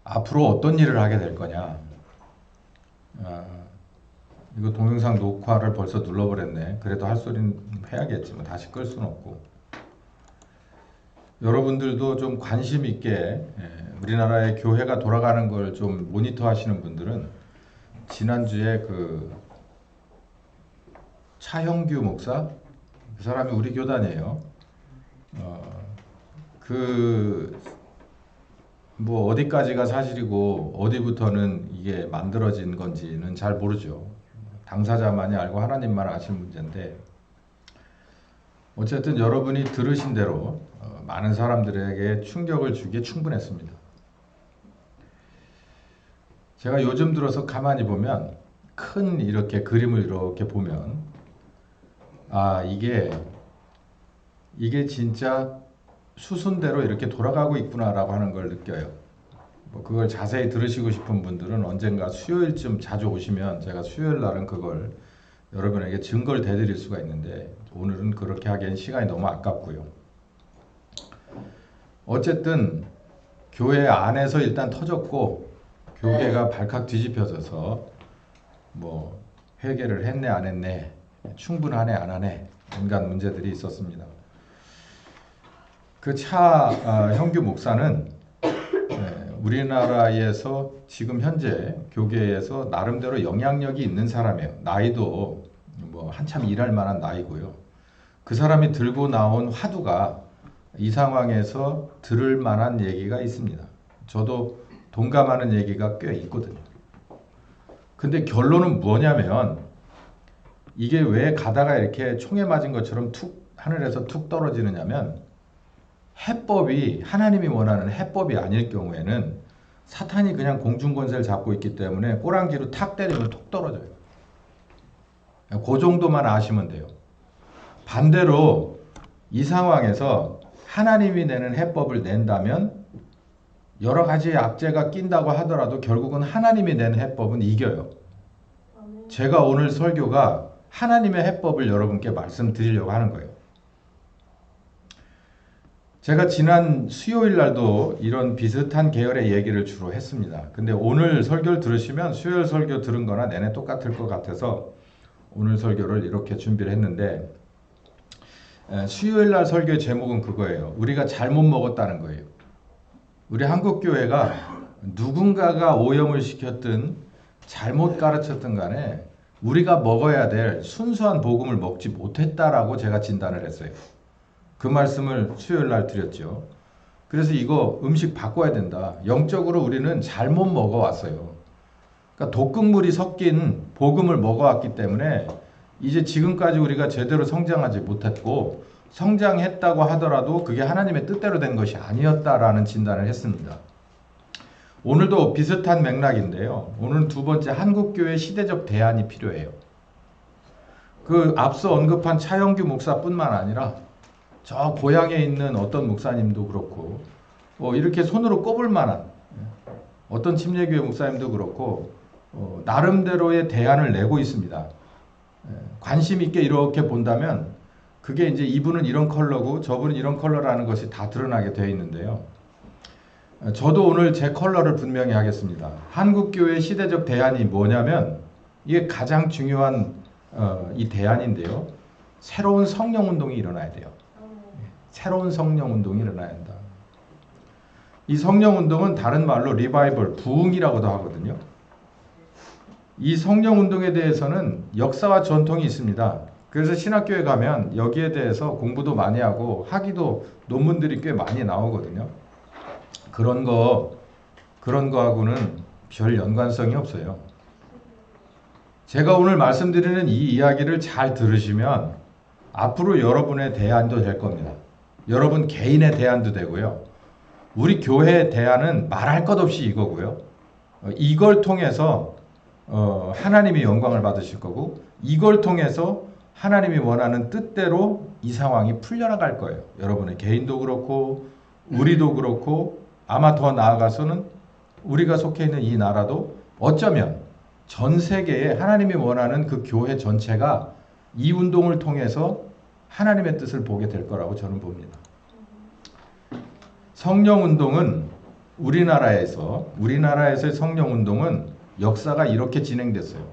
앞으로 어떤 일을 하게 될 거냐. 이거 동영상 녹화를 벌써 눌러버렸네. 그래도 할 소리는 해야겠지. 뭐 다시 끌 수는 없고. 여러분들도 좀 관심 있게 우리나라의 교회가 돌아가는 걸 좀 모니터 하시는 분들은 지난주에 그 차형규 목사, 그 사람이 우리 교단이에요. 뭐 어디까지가 사실이고 어디부터는 이게 만들어진 건지는 잘 모르죠. 당사자만이 알고 하나님만 아시는 문제인데, 어쨌든 여러분이 들으신 대로 많은 사람들에게 충격을 주기에 충분했습니다. 제가 요즘 들어서 가만히 보면, 큰 이렇게 그림을 이렇게 보면, 이게 진짜 수순대로 이렇게 돌아가고 있구나라고 하는 걸 느껴요. 뭐 그걸 자세히 들으시고 싶은 분들은 언젠가 수요일쯤 자주 오시면 제가 수요일 날은 그걸 여러분에게 증거를 대드릴 수가 있는데, 오늘은 그렇게 하기엔 시간이 너무 아깝고요. 어쨌든 교회 안에서 일단 터졌고, 교계가 발칵 뒤집혀져서 뭐 회개를 했네 안 했네, 충분하네 안 하네, 온갖 문제들이 있었습니다. 그 형규 목사는 우리나라에서 지금 현재 교계에서 나름대로 영향력이 있는 사람이에요. 나이도 뭐 한참 일할 만한 나이고요. 그 사람이 들고 나온 화두가 이 상황에서 들을 만한 얘기가 있습니다. 저도 동감하는 얘기가 꽤 있거든요. 근데 결론은 뭐냐면, 이게 왜 가다가 이렇게 총에 맞은 것처럼 하늘에서 툭 떨어지느냐면, 해법이 하나님이 원하는 해법이 아닐 경우에는 사탄이 그냥 공중권세를 잡고 있기 때문에 꼬랑지로 탁 때리면 툭 떨어져요. 그 정도만 아시면 돼요. 반대로 이 상황에서 하나님이 내는 해법을 낸다면 여러 가지 악재가 낀다고 하더라도 결국은 하나님이 낸 해법은 이겨요. 제가 오늘 설교가 하나님의 해법을 여러분께 말씀드리려고 하는 거예요. 제가 지난 수요일 날도 이런 비슷한 계열의 얘기를 주로 했습니다. 근데 오늘 설교를 들으시면 수요일 설교 들은 거나 내내 똑같을 것 같아서 오늘 설교를 이렇게 준비를 했는데, 수요일 날 설교의 제목은 그거예요. 우리가 잘못 먹었다는 거예요. 우리 한국교회가 누군가가 오염을 시켰든 잘못 가르쳤든 간에 우리가 먹어야 될 순수한 복음을 먹지 못했다라고 제가 진단을 했어요. 그 말씀을 수요일 날 드렸죠. 그래서 이거 음식 바꿔야 된다. 영적으로 우리는 잘못 먹어왔어요. 그러니까 독극물이 섞인 복음을 먹어왔기 때문에 이제 지금까지 우리가 제대로 성장하지 못했고, 성장했다고 하더라도 그게 하나님의 뜻대로 된 것이 아니었다라는 진단을 했습니다. 오늘도 비슷한 맥락인데요. 오늘은 두 번째, 한국교회 시대적 대안이 필요해요. 그 앞서 언급한 차영규 목사뿐만 아니라 저 고향에 있는 어떤 목사님도 그렇고, 이렇게 손으로 꼽을 만한 어떤 침례교회 목사님도 그렇고, 나름대로의 대안을 내고 있습니다. 관심 있게 이렇게 본다면 그게 이제 이분은 이런 컬러고 저분은 이런 컬러라는 것이 다 드러나게 되어 있는데요. 저도 오늘 제 컬러를 분명히 하겠습니다. 한국교회 시대적 대안이 뭐냐면, 이게 가장 중요한 이 대안인데요. 새로운 성령운동이 일어나야 돼요. 새로운 성령운동이 일어나야 한다. 이 성령운동은 다른 말로 리바이벌, 부흥이라고도 하거든요. 이 성령운동에 대해서는 역사와 전통이 있습니다. 그래서 신학교에 가면 여기에 대해서 공부도 많이 하고 학위도 논문들이 꽤 많이 나오거든요. 그런 거하고는 별 연관성이 없어요. 제가 오늘 말씀드리는 이 이야기를 잘 들으시면 앞으로 여러분의 대안도 될 겁니다. 여러분 개인의 대안도 되고요. 우리 교회의 대안은 말할 것 없이 이거고요. 이걸 통해서 하나님이 영광을 받으실 거고, 이걸 통해서 하나님이 원하는 뜻대로 이 상황이 풀려나갈 거예요. 여러분의 개인도 그렇고 우리도 그렇고, 아마 더 나아가서는 우리가 속해 있는 이 나라도 어쩌면 전 세계에 하나님이 원하는 그 교회 전체가 이 운동을 통해서 하나님의 뜻을 보게 될 거라고 저는 봅니다. 성령운동은 우리나라에서의 성령운동은 역사가 이렇게 진행됐어요.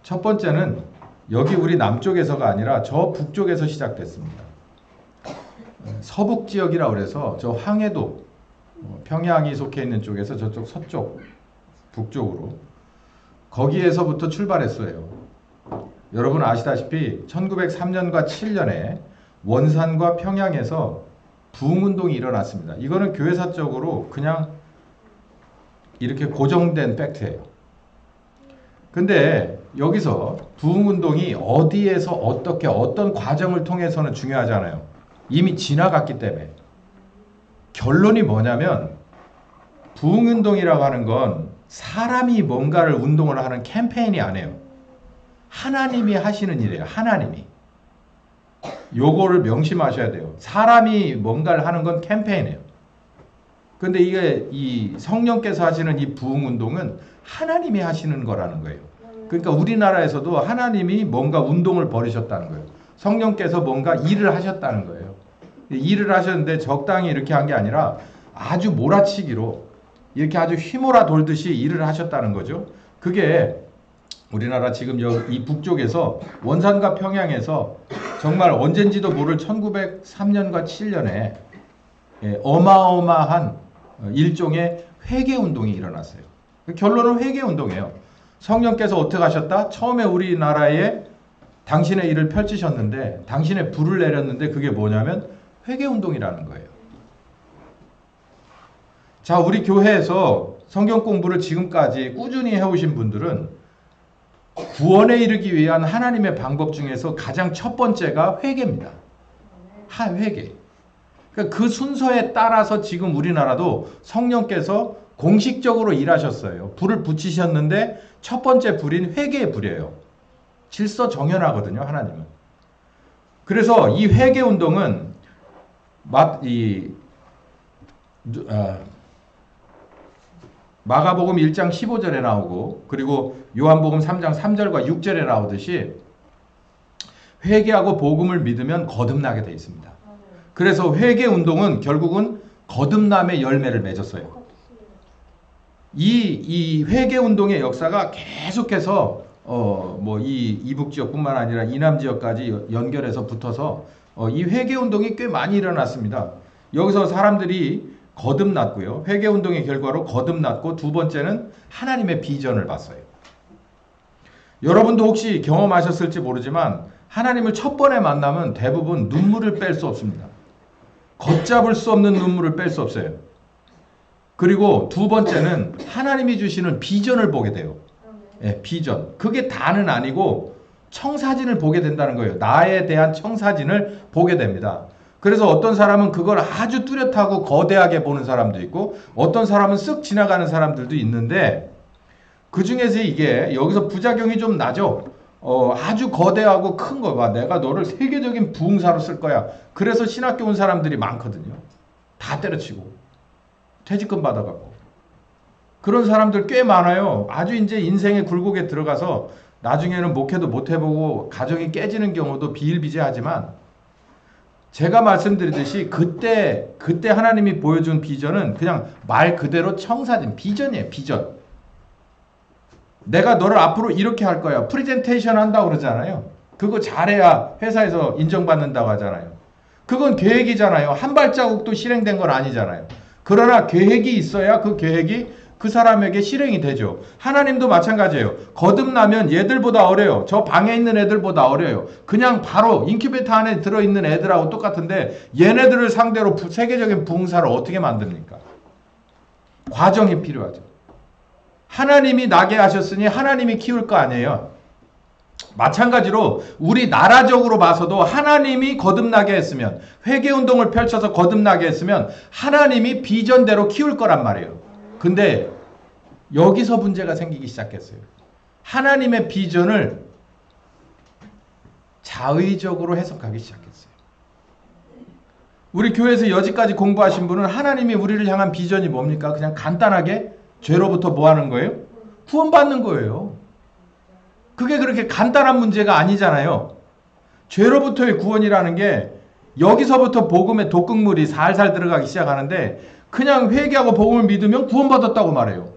첫 번째는 여기 우리 남쪽에서가 아니라 저 북쪽에서 시작됐습니다. 서북 지역이라 그래서 저 황해도, 평양이 속해 있는 쪽에서 저쪽 서쪽, 북쪽으로 거기에서부터 출발했어요. 여러분 아시다시피 1903년과 7년에 원산과 평양에서 부흥운동이 일어났습니다. 이거는 교회사적으로 그냥 이렇게 고정된 팩트예요. 근데 여기서 부흥운동이 어디에서 어떻게 어떤 과정을 통해서는 중요하잖아요. 이미 지나갔기 때문에. 결론이 뭐냐면 부흥운동이라고 하는 건 사람이 뭔가를 운동을 하는 캠페인이 아니에요. 하나님이 하시는 일이에요. 하나님이. 요거를 명심하셔야 돼요. 사람이 뭔가를 하는 건 캠페인이에요. 근데 이게 이 성령께서 하시는 이 부흥운동은 하나님이 하시는 거라는 거예요. 그러니까 우리나라에서도 하나님이 뭔가 운동을 벌이셨다는 거예요. 성령께서 뭔가 일을 하셨다는 거예요. 일을 하셨는데 적당히 이렇게 한 게 아니라 아주 몰아치기로 이렇게 아주 휘몰아 돌듯이 일을 하셨다는 거죠. 그게 우리나라 지금 이 북쪽에서 원산과 평양에서 정말 언젠지도 모를 1903년과 7년에 어마어마한 일종의 회개운동이 일어났어요. 결론은 회개운동이에요. 성령께서 어떻게 하셨다? 처음에 우리나라에 당신의 일을 펼치셨는데 당신의 불을 내렸는데 그게 뭐냐면 회개운동이라는 거예요. 자, 우리 교회에서 성경 공부를 지금까지 꾸준히 해오신 분들은 구원에 이르기 위한 하나님의 방법 중에서 가장 첫 번째가 회개입니다. 회개. 그러니까 그 순서에 따라서 지금 우리나라도 성령께서 공식적으로 일하셨어요. 불을 붙이셨는데 첫 번째 불인 회개의 불이에요. 질서 정연하거든요, 하나님은. 그래서 이 회개 운동은 마가복음 1장 15절에 나오고 그리고 요한복음 3장 3절과 6절에 나오듯이 회개하고 복음을 믿으면 거듭나게 되어 있습니다. 그래서 회개 운동은 결국은 거듭남의 열매를 맺었어요. 이 회개 운동의 역사가 계속해서 이 이북 지역뿐만 아니라 이남 지역까지 연결해서 붙어서 이 회개 운동이 꽤 많이 일어났습니다. 여기서 사람들이 거듭났고요. 회개 운동의 결과로 거듭났고 두 번째는 하나님의 비전을 봤어요. 여러분도 혹시 경험하셨을지 모르지만 하나님을 첫 번에 만나면 대부분 눈물을 뺄 수 없습니다. 걷잡을 수 없는 눈물을 뺄 수 없어요. 그리고 두 번째는 하나님이 주시는 비전을 보게 돼요. 비전. 그게 다는 아니고 청사진을 보게 된다는 거예요. 나에 대한 청사진을 보게 됩니다. 그래서 어떤 사람은 그걸 아주 뚜렷하고 거대하게 보는 사람도 있고 어떤 사람은 쓱 지나가는 사람들도 있는데 그 중에서 이게 여기서 부작용이 좀 나죠. 아주 거대하고 큰 거 봐. 내가 너를 세계적인 부흥사로 쓸 거야. 그래서 신학교 온 사람들이 많거든요. 다 때려치고 퇴직금 받아갖고 그런 사람들 꽤 많아요. 아주 이제 인생의 굴곡에 들어가서 나중에는 목회도 못 해보고 가정이 깨지는 경우도 비일비재하지만 제가 말씀드리듯이 그때 하나님이 보여준 비전은 그냥 말 그대로 청사진 비전이에요. 비전. 내가 너를 앞으로 이렇게 할 거야. 프레젠테이션 한다고 그러잖아요. 그거 잘해야 회사에서 인정받는다고 하잖아요. 그건 계획이잖아요. 한 발자국도 실행된 건 아니잖아요. 그러나 계획이 있어야 그 계획이 그 사람에게 실행이 되죠. 하나님도 마찬가지예요. 거듭나면 얘들보다 어려요. 저 방에 있는 애들보다 어려요. 그냥 바로 인큐베이터 안에 들어있는 애들하고 똑같은데 얘네들을 상대로 세계적인 부흥사를 어떻게 만듭니까? 과정이 필요하죠. 하나님이 나게 하셨으니 하나님이 키울 거 아니에요. 마찬가지로 우리 나라적으로 봐서도 하나님이 거듭나게 했으면 회개운동을 펼쳐서 거듭나게 했으면 하나님이 비전대로 키울 거란 말이에요. 근데 여기서 문제가 생기기 시작했어요. 하나님의 비전을 자의적으로 해석하기 시작했어요. 우리 교회에서 여지까지 공부하신 분은 하나님이 우리를 향한 비전이 뭡니까? 그냥 간단하게 죄로부터 뭐 하는 거예요? 구원받는 거예요. 그게 그렇게 간단한 문제가 아니잖아요. 죄로부터의 구원이라는 게 여기서부터 복음의 독극물이 살살 들어가기 시작하는데 그냥 회개하고 복음을 믿으면 구원받았다고 말해요.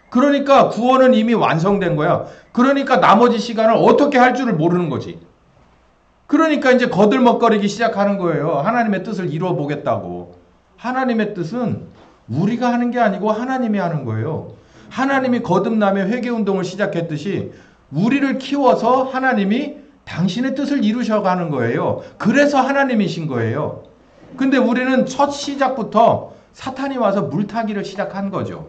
그러니까 구원은 이미 완성된 거야. 그러니까 나머지 시간을 어떻게 할 줄을 모르는 거지. 그러니까 이제 거들먹거리기 시작하는 거예요. 하나님의 뜻을 이루어 보겠다고. 하나님의 뜻은 우리가 하는 게 아니고 하나님이 하는 거예요. 하나님이 거듭나며 회개운동을 시작했듯이 우리를 키워서 하나님이 당신의 뜻을 이루셔가는 거예요. 그래서 하나님이신 거예요. 근데 우리는 첫 시작부터 사탄이 와서 물타기를 시작한 거죠.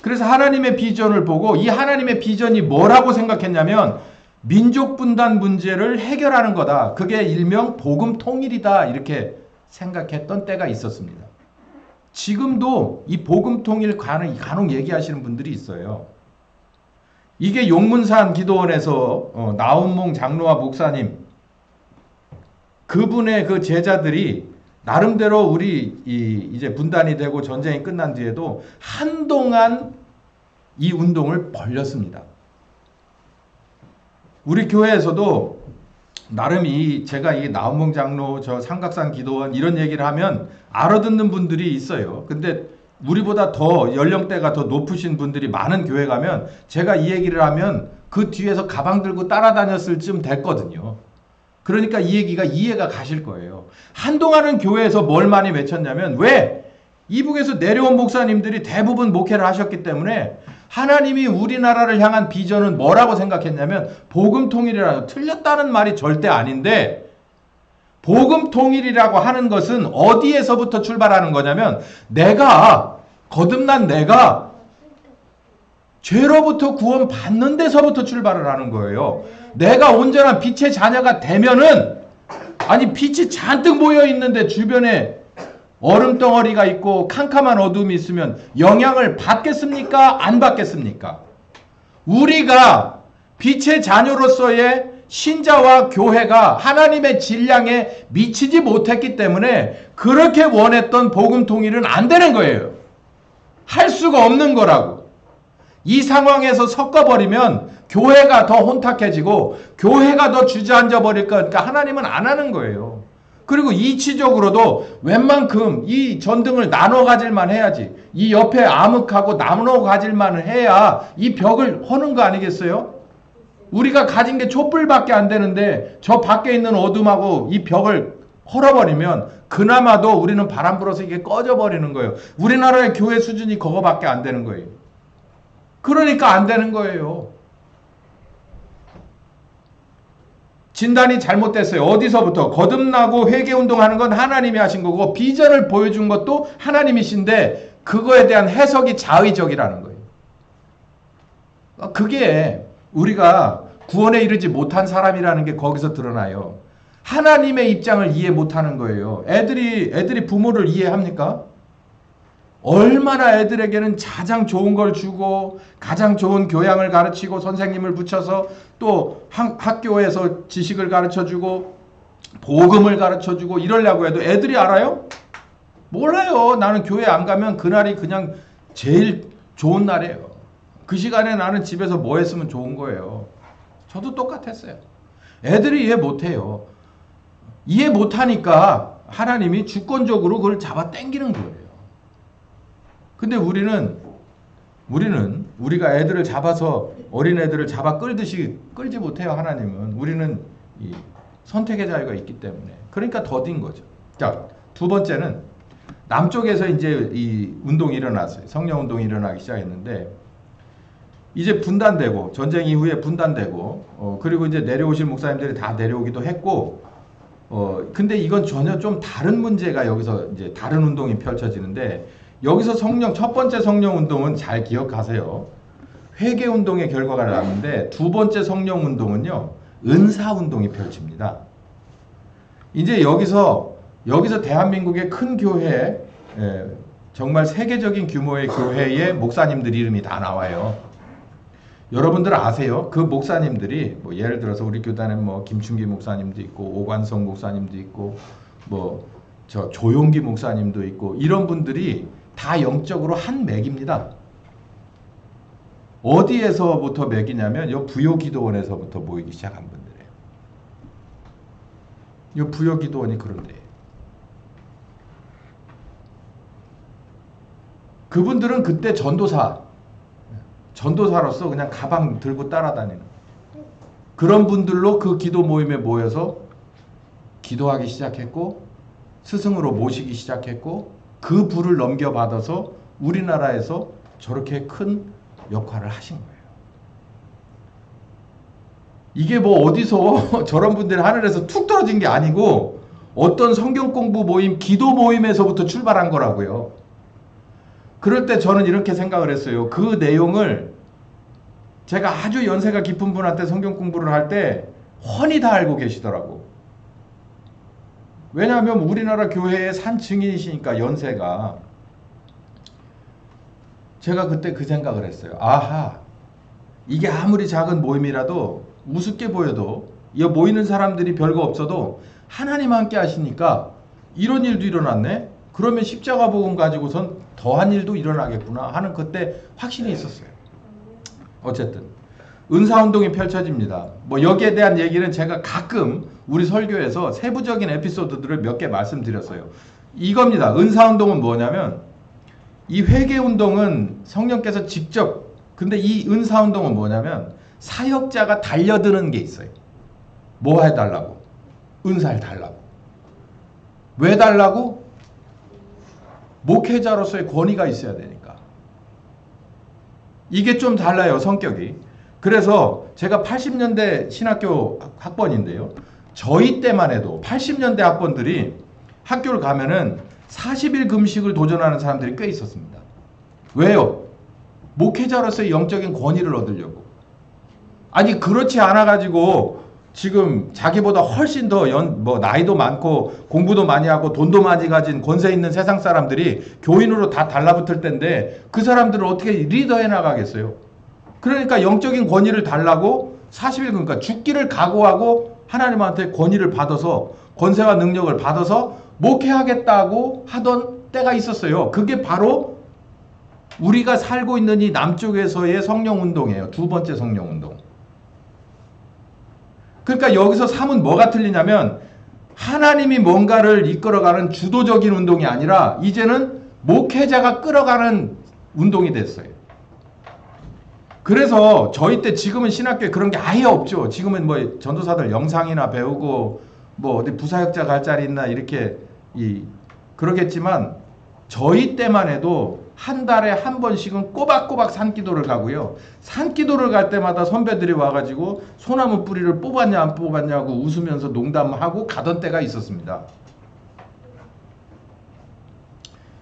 그래서 하나님의 비전을 보고 이 하나님의 비전이 뭐라고 생각했냐면 민족 분단 문제를 해결하는 거다. 그게 일명 복음 통일이다. 이렇게 생각했던 때가 있었습니다. 지금도 이 복음 통일 간혹 얘기하시는 분들이 있어요. 이게 용문산 기도원에서 나운몽 장로와 목사님 그분의 그 제자들이 나름대로 우리 이제 분단이 되고 전쟁이 끝난 뒤에도 한동안 이 운동을 벌렸습니다. 우리 교회에서도 나름 제가 이 나운몽 장로 저 삼각산 기도원 이런 얘기를 하면 알아듣는 분들이 있어요. 근데 우리보다 더 연령대가 더 높으신 분들이 많은 교회 가면 제가 이 얘기를 하면 그 뒤에서 가방 들고 따라다녔을 쯤 됐거든요. 그러니까 이 얘기가 이해가 가실 거예요. 한동안은 교회에서 뭘 많이 외쳤냐면 왜? 이북에서 내려온 목사님들이 대부분 목회를 하셨기 때문에 하나님이 우리나라를 향한 비전은 뭐라고 생각했냐면 복음 통일이라고 틀렸다는 말이 절대 아닌데 복음 통일이라고 하는 것은 어디에서부터 출발하는 거냐면 거듭난 내가 죄로부터 구원 받는 데서부터 출발을 하는 거예요. 내가 온전한 빛의 자녀가 되면은 아니 빛이 잔뜩 모여 있는데 주변에 얼음 덩어리가 있고 캄캄한 어둠이 있으면 영향을 받겠습니까? 안 받겠습니까? 우리가 빛의 자녀로서의 신자와 교회가 하나님의 질량에 미치지 못했기 때문에 그렇게 원했던 복음 통일은 안 되는 거예요. 할 수가 없는 거라고. 이 상황에서 섞어버리면 교회가 더 혼탁해지고 교회가 더 주저앉아 버릴 거니까 하나님은 안 하는 거예요. 그리고 이치적으로도 웬만큼 이 전등을 나눠 가질만 해야지. 이 옆에 암흑하고 나눠 가질만 해야 이 벽을 허는 거 아니겠어요? 우리가 가진 게 촛불밖에 안 되는데 저 밖에 있는 어둠하고 이 벽을 헐어버리면 그나마도 우리는 바람 불어서 이게 꺼져버리는 거예요. 우리나라의 교회 수준이 그거밖에 안 되는 거예요. 그러니까 안 되는 거예요. 진단이 잘못됐어요. 어디서부터? 거듭나고 회개운동하는 건 하나님이 하신 거고 비전을 보여준 것도 하나님이신데 그거에 대한 해석이 자의적이라는 거예요. 그게 우리가 구원에 이르지 못한 사람이라는 게 거기서 드러나요. 하나님의 입장을 이해 못하는 거예요. 애들이 부모를 이해합니까? 얼마나 애들에게는 가장 좋은 걸 주고 가장 좋은 교양을 가르치고 선생님을 붙여서 또 학교에서 지식을 가르쳐주고 복음을 가르쳐주고 이러려고 해도 애들이 알아요? 몰라요. 나는 교회 안 가면 그날이 그냥 제일 좋은 날이에요. 그 시간에 나는 집에서 뭐 했으면 좋은 거예요. 저도 똑같았어요. 애들이 이해 못해요. 이해 못하니까 하나님이 주권적으로 그걸 잡아 당기는 거예요. 근데 우리가 애들을 잡아서 어린애들을 잡아 끌듯이 끌지 못해요. 하나님은. 우리는 이 선택의 자유가 있기 때문에. 그러니까 더딘 거죠. 자, 두 번째는 남쪽에서 이제 이 운동이 일어났어요. 성령 운동이 일어나기 시작했는데 이제 분단되고 전쟁 이후에 분단되고 그리고 이제 내려오실 목사님들이 다 내려오기도 했고 근데 이건 전혀 좀 다른 문제가 여기서 이제 다른 운동이 펼쳐지는데 여기서 첫 번째 성령 운동은 잘 기억하세요. 회개 운동의 결과가 나왔는데 두 번째 성령 운동은요. 은사 운동이 펼칩니다. 이제 여기서 대한민국의 큰 교회 정말 세계적인 규모의 교회의 목사님들 이름이 다 나와요. 여러분들 아세요? 그 목사님들이 뭐 예를 들어서 우리 교단에 뭐 김춘기 목사님도 있고 오관성 목사님도 있고 뭐 저 조용기 목사님도 있고 이런 분들이 다 영적으로 한 맥입니다. 어디에서부터 맥이냐면 요 부요기도원에서부터 모이기 시작한 분들이에요. 요 부요기도원이 그런데 그분들은 그때 전도사로서 그냥 가방 들고 따라다니는 그런 분들로 그 기도 모임에 모여서 기도하기 시작했고 스승으로 모시기 시작했고 그 부를 넘겨받아서 우리나라에서 저렇게 큰 역할을 하신 거예요. 이게 뭐 어디서 저런 분들이 하늘에서 툭 떨어진 게 아니고 어떤 성경 공부 모임, 기도 모임에서부터 출발한 거라고요. 그럴 때 저는 이렇게 생각을 했어요. 그 내용을 제가 아주 연세가 깊은 분한테 성경 공부를 할 때 훤히 다 알고 계시더라고. 왜냐하면 우리나라 교회의 산 증인이시니까 연세가. 제가 그때 그 생각을 했어요. 아하, 이게 아무리 작은 모임이라도 우습게 보여도 이 모이는 사람들이 별거 없어도 하나님 함께 하시니까 이런 일도 일어났네. 그러면 십자가 복음 가지고선 더한 일도 일어나겠구나 하는 그때 확신이 있었어요. 어쨌든 은사운동이 펼쳐집니다. 뭐 여기에 대한 얘기는 제가 가끔 우리 설교에서 세부적인 에피소드들을 몇 개 말씀드렸어요. 이겁니다. 은사운동은 뭐냐면 이 회개운동은 성령께서 직접, 근데 이 은사운동은 뭐냐면 사역자가 달려드는 게 있어요. 뭐 해달라고? 은사를 달라고. 왜 달라고? 목회자로서의 권위가 있어야 되니까. 이게 좀 달라요, 성격이. 그래서 제가 80년대 신학교 학번인데요. 저희 때만 해도 80년대 학번들이 학교를 가면은 40일 금식을 도전하는 사람들이 꽤 있었습니다. 왜요? 목회자로서의 영적인 권위를 얻으려고. 아니 그렇지 않아가지고 지금 자기보다 훨씬 더 나이도 많고 공부도 많이 하고 돈도 많이 가진 권세 있는 세상 사람들이 교인으로 다 달라붙을 텐데 그 사람들을 어떻게 리더해 나가겠어요? 그러니까 영적인 권위를 달라고 40일 그러니까 죽기를 각오하고 하나님한테 권위를 받아서 권세와 능력을 받아서 목회하겠다고 하던 때가 있었어요. 그게 바로 우리가 살고 있는 이 남쪽에서의 성령운동이에요. 두 번째 성령운동. 그러니까 여기서 삼은 뭐가 틀리냐면 하나님이 뭔가를 이끌어가는 주도적인 운동이 아니라 이제는 목회자가 끌어가는 운동이 됐어요. 그래서 저희 때 지금은 신학교에 그런 게 아예 없죠. 지금은 뭐 전도사들 영상이나 배우고 뭐 어디 부사역자 갈 자리 있나 이렇게 그러겠지만 저희 때만 해도 한 달에 한 번씩은 꼬박꼬박 산기도를 가고요. 산기도를 갈 때마다 선배들이 와가지고 소나무 뿌리를 뽑았냐 안 뽑았냐고 웃으면서 농담하고 가던 때가 있었습니다.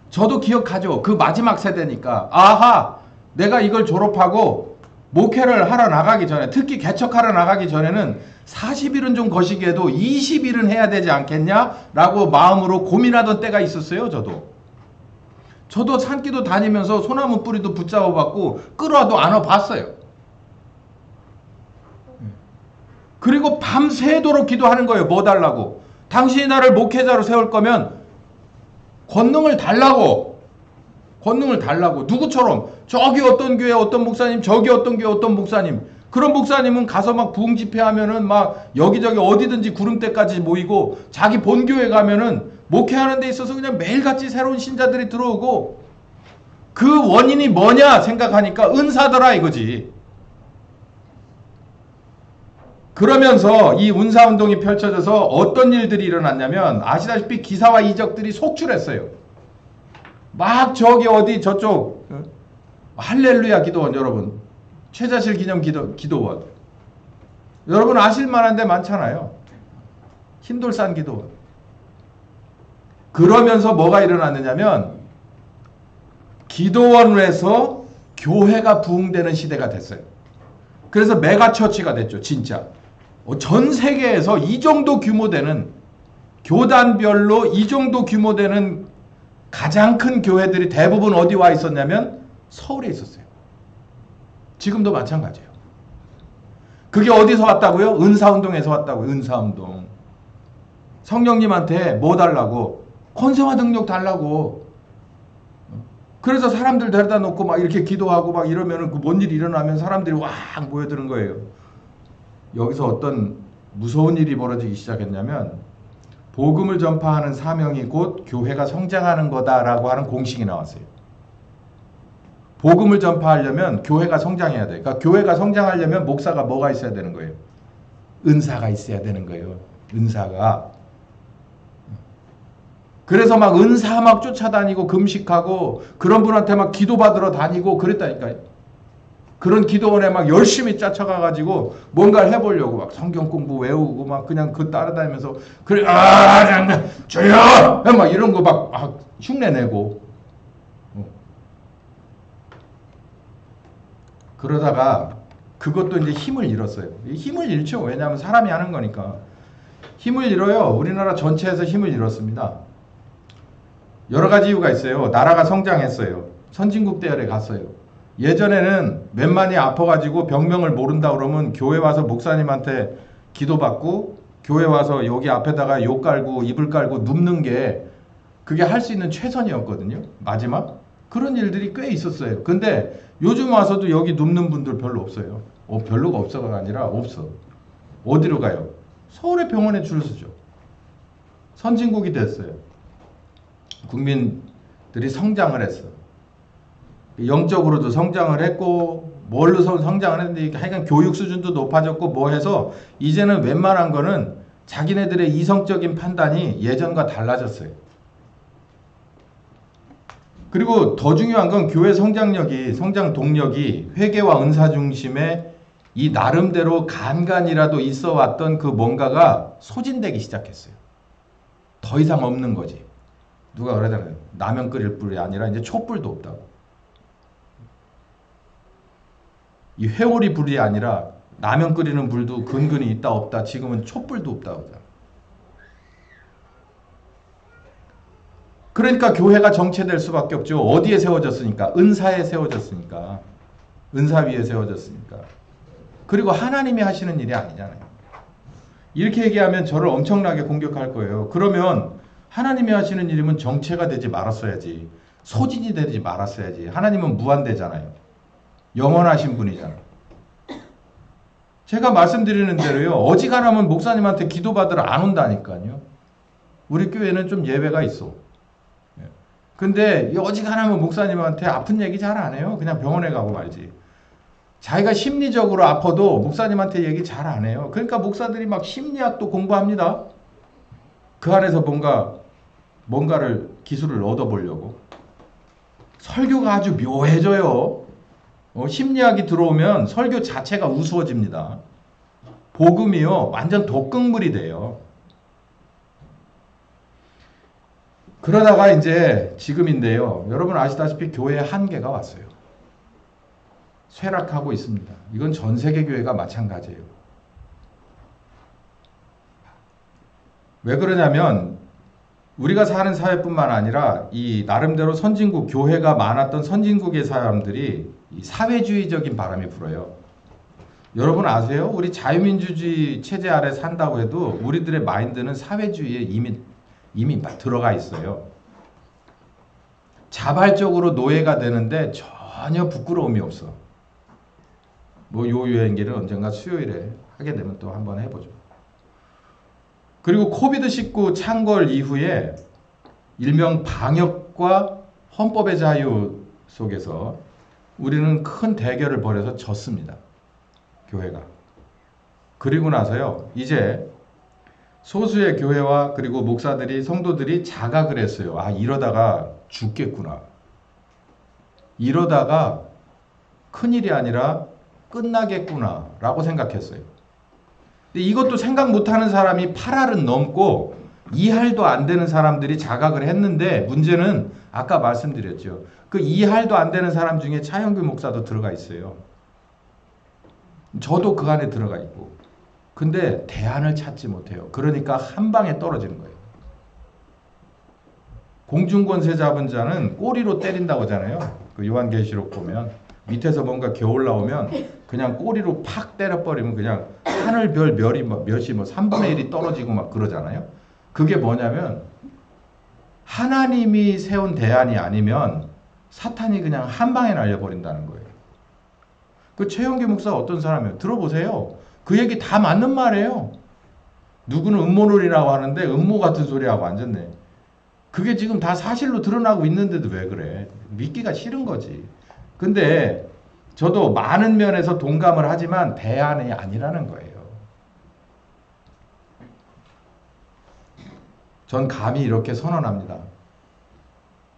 저도 기억하죠. 그 마지막 세대니까 아하 내가 이걸 졸업하고 목회를 하러 나가기 전에 특히 개척하러 나가기 전에는 40일은 좀 거시기에도 20일은 해야 되지 않겠냐라고 마음으로 고민하던 때가 있었어요. 저도 산기도 다니면서 소나무 뿌리도 붙잡아 봤고 끌어도 안아 봤어요. 그리고 밤새도록 기도하는 거예요. 뭐 달라고? 당신이 나를 목회자로 세울 거면 권능을 달라고. 누구처럼 저기 어떤 교회 어떤 목사님, 저기 어떤 교회 어떤 목사님. 그런 목사님은 가서 막 부흥 집회하면은 막 여기저기 어디든지 구름대까지 모이고 자기 본교회 가면은 목회하는 데 있어서 그냥 매일같이 새로운 신자들이 들어오고 그 원인이 뭐냐 생각하니까 은사더라 이거지. 그러면서 이 은사운동이 펼쳐져서 어떤 일들이 일어났냐면 아시다시피 기사와 이적들이 속출했어요. 막 저기 어디 저쪽 할렐루야 기도원 여러분 최자실 기념 기도원 여러분 아실만한 데 많잖아요. 흰돌산 기도원. 그러면서 뭐가 일어났느냐면 기도원에서 교회가 부흥되는 시대가 됐어요. 그래서 메가처치가 됐죠. 진짜 전 세계에서 이 정도 규모 되는 교단별로 이 정도 규모 되는 가장 큰 교회들이 대부분 어디 와 있었냐면 서울에 있었어요. 지금도 마찬가지예요. 그게 어디서 왔다고요? 은사운동에서 왔다고요. 은사운동. 성령님한테 뭐 달라고? 권세와 능력 달라고. 그래서 사람들 데려다 놓고 막 이렇게 기도하고 막 이러면은 그 뭔 일이 일어나면 사람들이 와 모여드는 거예요. 여기서 어떤 무서운 일이 벌어지기 시작했냐면 복음을 전파하는 사명이 곧 교회가 성장하는 거다라고 하는 공식이 나왔어요. 복음을 전파하려면 교회가 성장해야 돼. 그러니까 교회가 성장하려면 목사가 뭐가 있어야 되는 거예요? 은사가 있어야 되는 거예요. 은사가. 그래서 막 은사 막 쫓아다니고 금식하고 그런 분한테 막 기도받으러 다니고 그랬다니까요. 그런 기도원에 막 열심히 짜쳐가가지고 뭔가를 해보려고 막 성경 공부 외우고 막 그냥 그 따라다니면서 그래 주여 막 이런 거 막 흉내내고 그러다가 그것도 이제 힘을 잃었어요. 힘을 잃죠. 왜냐하면 사람이 하는 거니까. 힘을 잃어요. 우리나라 전체에서 힘을 잃었습니다. 여러 가지 이유가 있어요. 나라가 성장했어요. 선진국 대열에 갔어요. 예전에는 웬만히 아파가지고 병명을 모른다 그러면 교회 와서 목사님한테 기도받고 교회 와서 여기 앞에다가 욕 깔고 이불 깔고 눕는 게 그게 할 수 있는 최선이었거든요. 마지막. 그런 일들이 꽤 있었어요. 근데 요즘 와서도 여기 눕는 분들 별로 없어요. 별로가 없어가 아니라 없어. 어디로 가요? 서울의 병원에 줄 서죠. 선진국이 됐어요. 국민들이 성장을 했어. 영적으로도 성장을 했고 뭘로 성장을 했는데 하여간 교육 수준도 높아졌고 뭐 해서 이제는 웬만한 거는 자기네들의 이성적인 판단이 예전과 달라졌어요. 그리고 더 중요한 건 교회 성장 동력이 회개와 은사 중심의 이 나름대로 간간이라도 있어 왔던 그 뭔가가 소진되기 시작했어요. 더 이상 없는 거지. 누가 그러잖아요. 라면 끓일 불이 아니라 이제 촛불도 없다고. 이 회오리 불이 아니라 라면 끓이는 불도 근근히 있다 없다. 지금은 촛불도 없다고 하잖아. 그러니까 교회가 정체될 수밖에 없죠. 어디에 세워졌으니까? 은사에 세워졌으니까. 은사 위에 세워졌으니까. 그리고 하나님이 하시는 일이 아니잖아요. 이렇게 얘기하면 저를 엄청나게 공격할 거예요. 그러면 하나님이 하시는 일이면 정체가 되지 말았어야지. 소진이 되지 말았어야지. 하나님은 무한대잖아요. 영원하신 분이잖아요. 제가 말씀드리는 대로요. 어지간하면 목사님한테 기도받으러 안 온다니까요. 우리 교회는 좀 예외가 있어. 근데 어지간하면 목사님한테 아픈 얘기 잘 안 해요. 그냥 병원에 가고 말지. 자기가 심리적으로 아파도 목사님한테 얘기 잘 안 해요. 그러니까 목사들이 막 심리학도 공부합니다. 그 안에서 뭔가를 기술을 얻어보려고. 설교가 아주 묘해져요. 심리학이 들어오면 설교 자체가 우스워집니다. 복음이요. 완전 독극물이 돼요. 그러다가 이제 지금인데요. 여러분 아시다시피 교회에 한계가 왔어요. 쇠락하고 있습니다. 이건 전 세계 교회가 마찬가지예요. 왜 그러냐면 우리가 사는 사회뿐만 아니라 이 나름대로 선진국 교회가 많았던 선진국의 사람들이 이 사회주의적인 바람이 불어요. 여러분 아세요? 우리 자유민주주의 체제 아래 산다고 해도 우리들의 마인드는 사회주의에 이미 막 들어가 있어요. 자발적으로 노예가 되는데 전혀 부끄러움이 없어. 뭐 요 여행기를 언젠가 수요일에 하게 되면 또 한번 해보죠. 그리고 코비드-19 창궐 이후에 일명 방역과 헌법의 자유 속에서 우리는 큰 대결을 벌여서 졌습니다. 교회가. 그리고 나서요. 이제 소수의 교회와 그리고 목사들이 성도들이 자각을 했어요. 이러다가 죽겠구나. 이러다가 큰일이 아니라 끝나겠구나 라고 생각했어요. 근데 이것도 생각 못하는 사람이 8할은 넘고 2할도 안 되는 사람들이 자각을 했는데 문제는 아까 말씀드렸죠. 그 2할도 안 되는 사람 중에 차영규 목사도 들어가 있어요. 저도 그 안에 들어가 있고. 근데 대안을 찾지 못해요. 그러니까 한 방에 떨어지는 거예요. 공중권세 잡은 자는 꼬리로 때린다고 하잖아요. 그 요한계시록 보면 밑에서 뭔가 겨울 나오면 그냥 꼬리로 팍 때려버리면 그냥 하늘별 몇이 뭐 3분의 1이 떨어지고 막 그러잖아요. 그게 뭐냐면 하나님이 세운 대안이 아니면 사탄이 그냥 한 방에 날려버린다는 거예요. 그 최영기 목사 어떤 사람이에요? 들어보세요. 그 얘기 다 맞는 말이에요. 누구는 음모론이라고 하는데 음모 같은 소리하고 앉았네. 그게 지금 다 사실로 드러나고 있는데도 왜 그래? 믿기가 싫은 거지. 근데 저도 많은 면에서 동감을 하지만 대안이 아니라는 거예요. 전 감히 이렇게 선언합니다.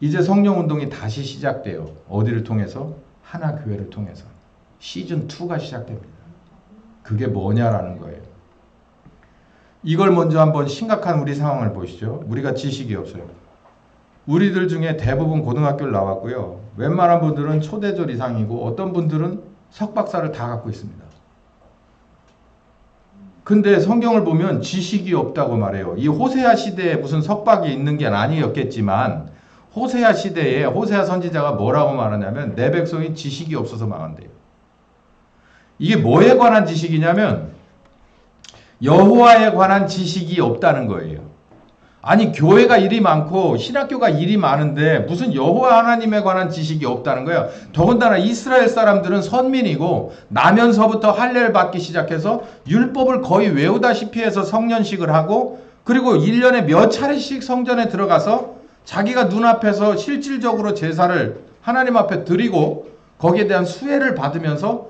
이제 성령운동이 다시 시작돼요. 어디를 통해서? 하나교회를 통해서. 시즌2가 시작됩니다. 그게 뭐냐라는 거예요. 이걸 먼저 한번 심각한 우리 상황을 보시죠. 우리가 지식이 없어요. 우리들 중에 대부분 고등학교를 나왔고요. 웬만한 분들은 초대졸 이상이고 어떤 분들은 석박사를 다 갖고 있습니다. 근데 성경을 보면 지식이 없다고 말해요. 이 호세아 시대에 무슨 석박이 있는 게 아니었겠지만 호세아 시대에 호세아 선지자가 뭐라고 말하냐면 내 백성이 지식이 없어서 망한대요. 이게 뭐에 관한 지식이냐면 여호와에 관한 지식이 없다는 거예요. 아니 교회가 일이 많고 신학교가 일이 많은데 무슨 여호와 하나님에 관한 지식이 없다는 거예요. 더군다나 이스라엘 사람들은 선민이고 나면서부터 할례를 받기 시작해서 율법을 거의 외우다시피 해서 성년식을 하고 그리고 1년에 몇 차례씩 성전에 들어가서 자기가 눈앞에서 실질적으로 제사를 하나님 앞에 드리고 거기에 대한 수혜를 받으면서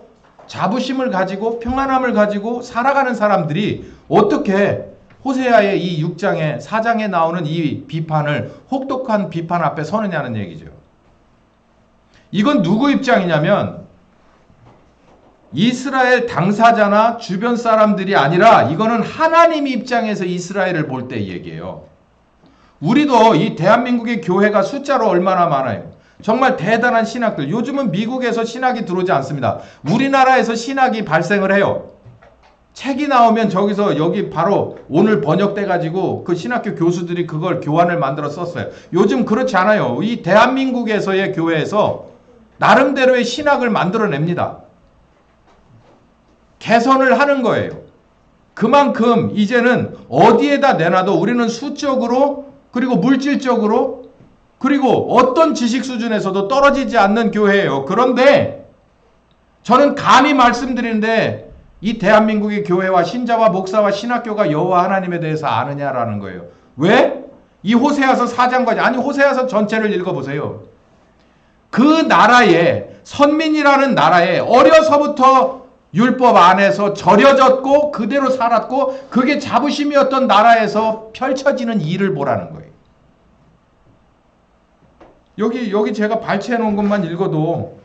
자부심을 가지고 평안함을 가지고 살아가는 사람들이 어떻게 호세아의 이 6장에 4장에 나오는 이 비판을 혹독한 비판 앞에 서느냐는 얘기죠. 이건 누구 입장이냐면 이스라엘 당사자나 주변 사람들이 아니라 이거는 하나님 입장에서 이스라엘을 볼 때 얘기예요. 우리도 이 대한민국의 교회가 숫자로 얼마나 많아요. 정말 대단한 신학들. 요즘은 미국에서 신학이 들어오지 않습니다. 우리나라에서 신학이 발생을 해요. 책이 나오면 저기서 여기 바로 오늘 번역돼 가지고 그 신학교 교수들이 그걸 교환을 만들어 썼어요. 요즘 그렇지 않아요. 이 대한민국에서의 교회에서 나름대로의 신학을 만들어냅니다. 개선을 하는 거예요. 그만큼 이제는 어디에다 내놔도 우리는 수적으로 그리고 물질적으로 그리고 어떤 지식 수준에서도 떨어지지 않는 교회예요. 그런데 저는 감히 말씀드리는데 이 대한민국의 교회와 신자와 목사와 신학교가 여호와 하나님에 대해서 아느냐라는 거예요. 왜? 이 호세아서 4장까지 아니 호세아서 전체를 읽어보세요. 그 나라에 선민이라는 나라에 어려서부터 율법 안에서 절여졌고 그대로 살았고 그게 자부심이었던 나라에서 펼쳐지는 일을 보라는 거예요. 여기 제가 발췌해 놓은 것만 읽어도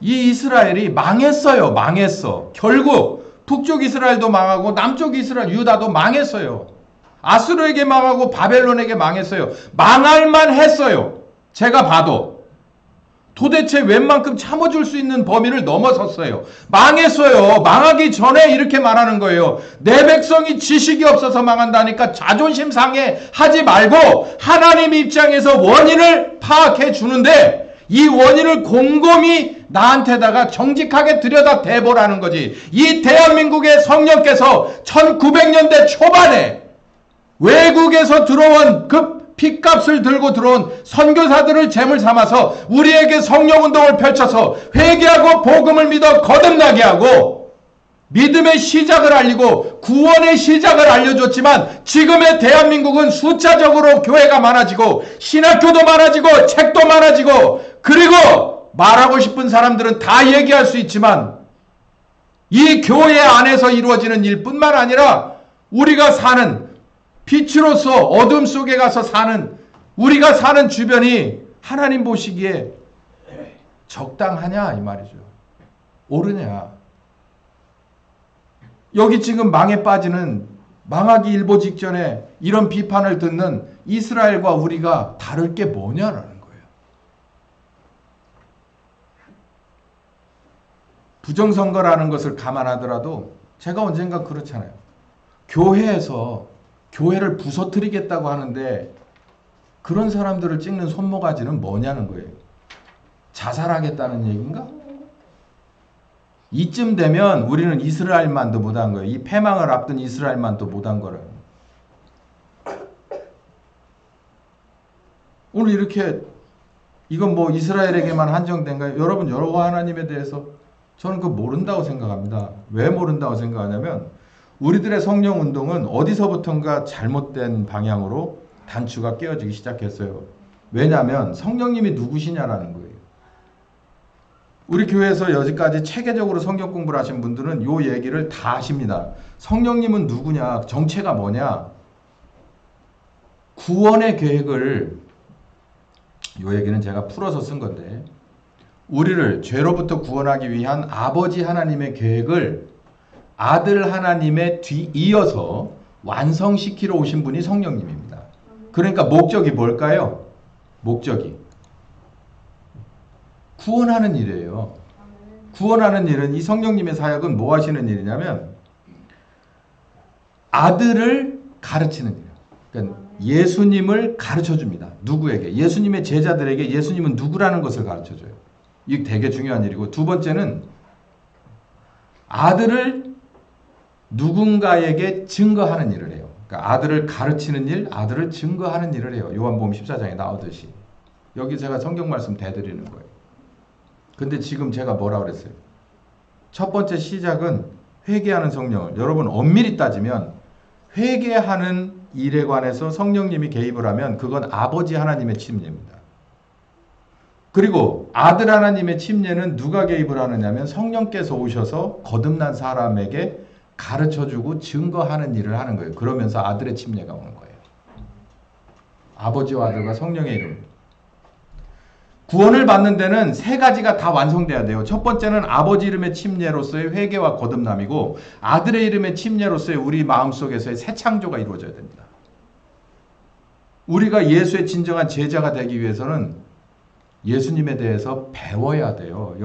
이 이스라엘이 망했어요. 망했어. 결국 북쪽 이스라엘도 망하고 남쪽 이스라엘 유다도 망했어요. 아수르에게 망하고 바벨론에게 망했어요. 망할만 했어요. 제가 봐도. 도대체 웬만큼 참아줄 수 있는 범위를 넘어섰어요. 망했어요. 망하기 전에 이렇게 말하는 거예요. 내 백성이 지식이 없어서 망한다니까 자존심 상해 하지 말고 하나님 입장에서 원인을 파악해 주는데 이 원인을 곰곰이 나한테다가 정직하게 들여다 대보라는 거지. 이 대한민국의 성령께서 1900년대 초반에 외국에서 들어온 그 핏값을 들고 들어온 선교사들을 제물 삼아서 우리에게 성령운동을 펼쳐서 회개하고 복음을 믿어 거듭나게 하고 믿음의 시작을 알리고 구원의 시작을 알려줬지만 지금의 대한민국은 숫자적으로 교회가 많아지고 신학교도 많아지고 책도 많아지고 그리고 말하고 싶은 사람들은 다 얘기할 수 있지만 이 교회 안에서 이루어지는 일뿐만 아니라 우리가 사는 빛으로서 어둠 속에 가서 사는 우리가 사는 주변이 하나님 보시기에 적당하냐 이 말이죠. 옳으냐. 여기 지금 망에 빠지는 망하기 일보 직전에 이런 비판을 듣는 이스라엘과 우리가 다를 게 뭐냐라는 거예요. 부정선거라는 것을 감안하더라도 제가 언젠가 그렇잖아요. 교회에서 교회를 부서뜨리겠다고 하는데 그런 사람들을 찍는 손모가지는 뭐냐는 거예요. 자살하겠다는 얘기인가? 이쯤 되면 우리는 이스라엘만도 못한 거예요. 이 패망을 앞둔 이스라엘만도 못한 거라요. 오늘 이렇게 이건 뭐 이스라엘에게만 한정된가요? 여러분 여호와 하나님에 대해서 저는 그거 모른다고 생각합니다. 왜 모른다고 생각하냐면 우리들의 성령운동은 어디서부턴가 잘못된 방향으로 단추가 끼어지기 시작했어요. 왜냐하면 성령님이 누구시냐라는 거예요. 우리 교회에서 여기까지 체계적으로 성경 공부를 하신 분들은 이 얘기를 다 하십니다. 성령님은 누구냐? 정체가 뭐냐? 구원의 계획을, 이 얘기는 제가 풀어서 쓴 건데, 우리를 죄로부터 구원하기 위한 아버지 하나님의 계획을 아들 하나님의 뒤이어서 완성시키러 오신 분이 성령님입니다. 그러니까 목적이 뭘까요? 목적이 구원하는 일이에요. 구원하는 일은, 이 성령님의 사역은 뭐 하시는 일이냐면 아들을 가르치는 일이에요. 그러니까 예수님을 가르쳐 줍니다. 누구에게? 예수님의 제자들에게 예수님은 누구라는 것을 가르쳐 줘요. 이게 되게 중요한 일이고, 두 번째는 아들을 누군가에게 증거하는 일을 해요. 그러니까 아들을 가르치는 일, 아들을 증거하는 일을 해요. 요한복음 14장에 나오듯이. 여기 제가 성경 말씀 대드리는 거예요. 근데 지금 제가 뭐라 그랬어요? 첫 번째 시작은 회개하는 성령을, 여러분 엄밀히 따지면 회개하는 일에 관해서 성령님이 개입을 하면 그건 아버지 하나님의 침례입니다. 그리고 아들 하나님의 침례는 누가 개입을 하느냐면 성령께서 오셔서 거듭난 사람에게 가르쳐주고 증거하는 일을 하는 거예요. 그러면서 아들의 침례가 오는 거예요. 아버지와 아들과 성령의 이름으로. 구원을 받는 데는 세 가지가 다 완성돼야 돼요. 첫 번째는 아버지 이름의 침례로서의 회개와 거듭남이고, 아들의 이름의 침례로서의 우리 마음속에서의 새 창조가 이루어져야 됩니다. 우리가 예수의 진정한 제자가 되기 위해서는 예수님에 대해서 배워야 돼요.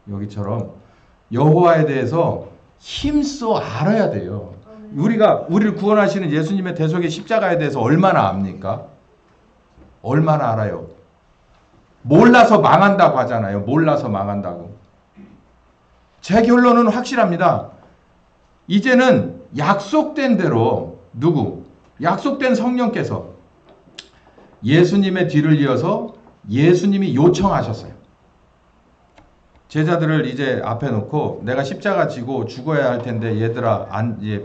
여기처럼 여호와에 대해서 힘써 알아야 돼요. 우리를 구원하시는 예수님의 대속의 십자가에 대해서 얼마나 압니까? 얼마나 알아요? 몰라서 망한다고 하잖아요. 몰라서 망한다고. 제 결론은 확실합니다. 이제는 약속된 대로 약속된 성령께서 예수님의 뒤를 이어서 예수님이 요청하셨어요. 제자들을 이제 앞에 놓고 내가 십자가 지고 죽어야 할 텐데 얘들아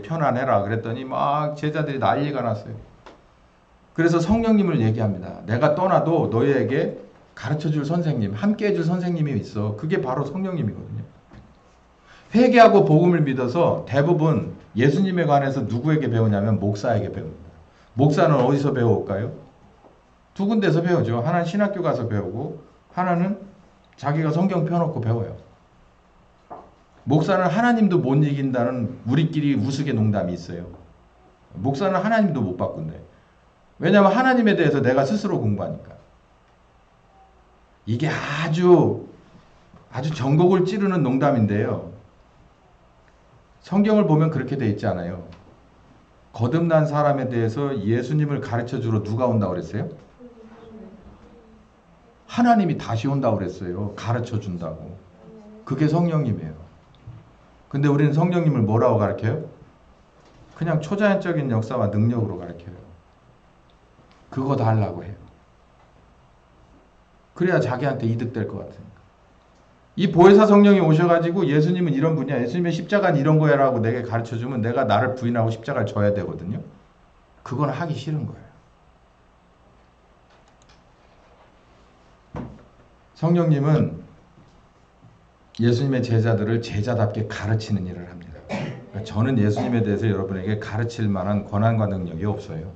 편안해라 그랬더니 막 제자들이 난리가 났어요. 그래서 성령님을 얘기합니다. 내가 떠나도 너희에게 가르쳐줄 선생님, 함께해줄 선생님이 있어. 그게 바로 성령님이거든요. 회개하고 복음을 믿어서 대부분 예수님에 관해서 누구에게 배우냐면 목사에게 배웁니다. 목사는 어디서 배워올까요? 두 군데서 배우죠. 하나는 신학교 가서 배우고, 하나는 자기가 성경 펴놓고 배워요. 목사는 하나님도 못 이긴다는 우리끼리 우스개 농담이 있어요. 목사는 하나님도 못 바꾼대. 왜냐하면 하나님에 대해서 내가 스스로 공부하니까. 이게 아주 전곡을 찌르는 농담인데요. 성경을 보면 그렇게 돼 있지 않아요. 거듭난 사람에 대해서 예수님을 가르쳐주러 누가 온다고 그랬어요? 하나님이 다시 온다고 그랬어요. 가르쳐준다고. 그게 성령님이에요. 근데 우리는 성령님을 뭐라고 가르쳐요? 그냥 초자연적인 역사와 능력으로 가르쳐요. 그거 달라고 해요. 그래야 자기한테 이득될 것 같으니까. 이 보혜사 성령이 오셔가지고 예수님은 이런 분이야. 예수님의 십자가는 이런 거야 라고 내게 가르쳐주면 내가 나를 부인하고 십자가를 져야 되거든요. 그건 하기 싫은 거예요. 성령님은 예수님의 제자들을 제자답게 가르치는 일을 합니다. 그러니까 저는 예수님에 대해서 여러분에게 가르칠 만한 권한과 능력이 없어요.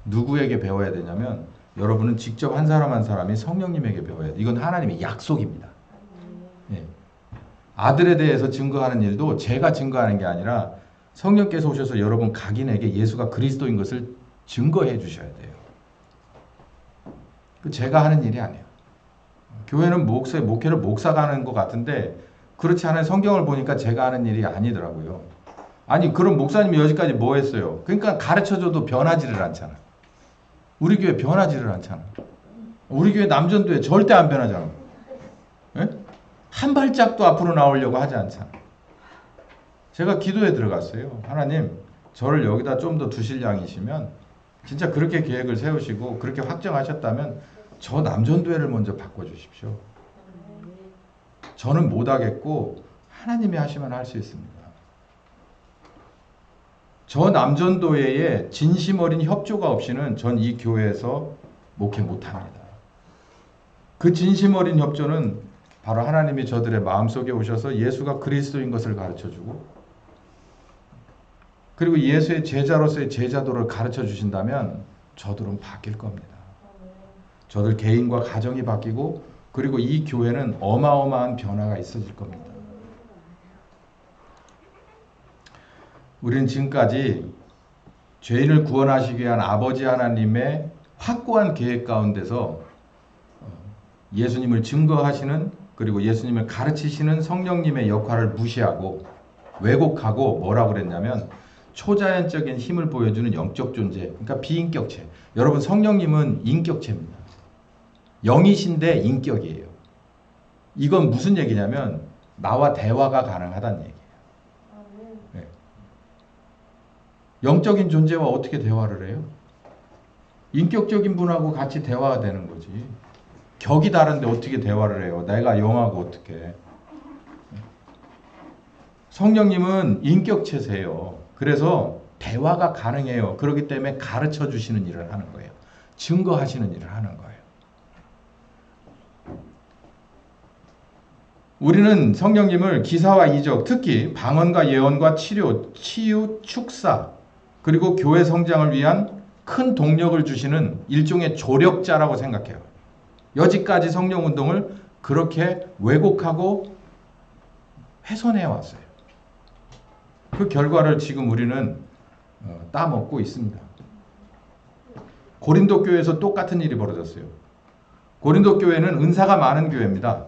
누구에게 배워야 되냐면 여러분은 직접 한 사람 한 사람이 성령님에게 배워야 돼요. 이건 하나님의 약속입니다. 예. 아들에 대해서 증거하는 일도 제가 증거하는 게 아니라 성령께서 오셔서 여러분 각인에게 예수가 그리스도인 것을 증거해 주셔야 돼요. 그 제가 하는 일이 아니에요. 교회는 목회를 목사가 하는 것 같은데 그렇지 않아요. 성경을 보니까 제가 하는 일이 아니더라고요. 아니 그럼 목사님이 여기까지 뭐 했어요? 그러니까 가르쳐줘도 변하지를 않잖아. 우리 교회 변하지를 않잖아. 우리 교회 남전도회 절대 안 변하잖아. 에? 한 발짝도 앞으로 나오려고 하지 않잖아. 제가 기도에 들어갔어요. 하나님 저를 여기다 좀 더 두실 양이시면 진짜 그렇게 계획을 세우시고 그렇게 확정하셨다면 저 남전도회를 먼저 바꿔주십시오. 저는 못하겠고 하나님이 하시면 할 수 있습니다. 저 남전도회에 진심 어린 협조가 없이는 전 이 교회에서 목회 못합니다. 그 진심 어린 협조는 바로 하나님이 저들의 마음속에 오셔서 예수가 그리스도인 것을 가르쳐주고, 그리고 예수의 제자로서의 제자도를 가르쳐 주신다면 저들은 바뀔 겁니다. 저들 개인과 가정이 바뀌고, 그리고 이 교회는 어마어마한 변화가 있어질 겁니다. 우리는 지금까지 죄인을 구원하시기 위한 아버지 하나님의 확고한 계획 가운데서 예수님을 증거하시는, 그리고 예수님을 가르치시는 성령님의 역할을 무시하고 왜곡하고 뭐라고 그랬냐면 초자연적인 힘을 보여주는 영적 존재, 그러니까 비인격체. 여러분, 성령님은 인격체입니다. 영이신데 인격이에요. 이건 무슨 얘기냐면 나와 대화가 가능하다는 얘기예요. 네. 영적인 존재와 어떻게 대화를 해요? 인격적인 분하고 같이 대화가 되는 거지. 격이 다른데 어떻게 대화를 해요? 내가 영하고 어떻게. 성령님은 인격체세요. 그래서 대화가 가능해요. 그렇기 때문에 가르쳐 주시는 일을 하는 거예요. 증거하시는 일을 하는 거예요. 우리는 성령님을 기사와 이적, 특히 방언과 예언과 치료, 치유, 축사, 그리고 교회 성장을 위한 큰 동력을 주시는 일종의 조력자라고 생각해요. 여지까지 성령운동을 그렇게 왜곡하고 훼손해 왔어요. 그 결과를 지금 우리는 따먹고 있습니다. 고린도 교회에서 똑같은 일이 벌어졌어요. 고린도 교회는 은사가 많은 교회입니다.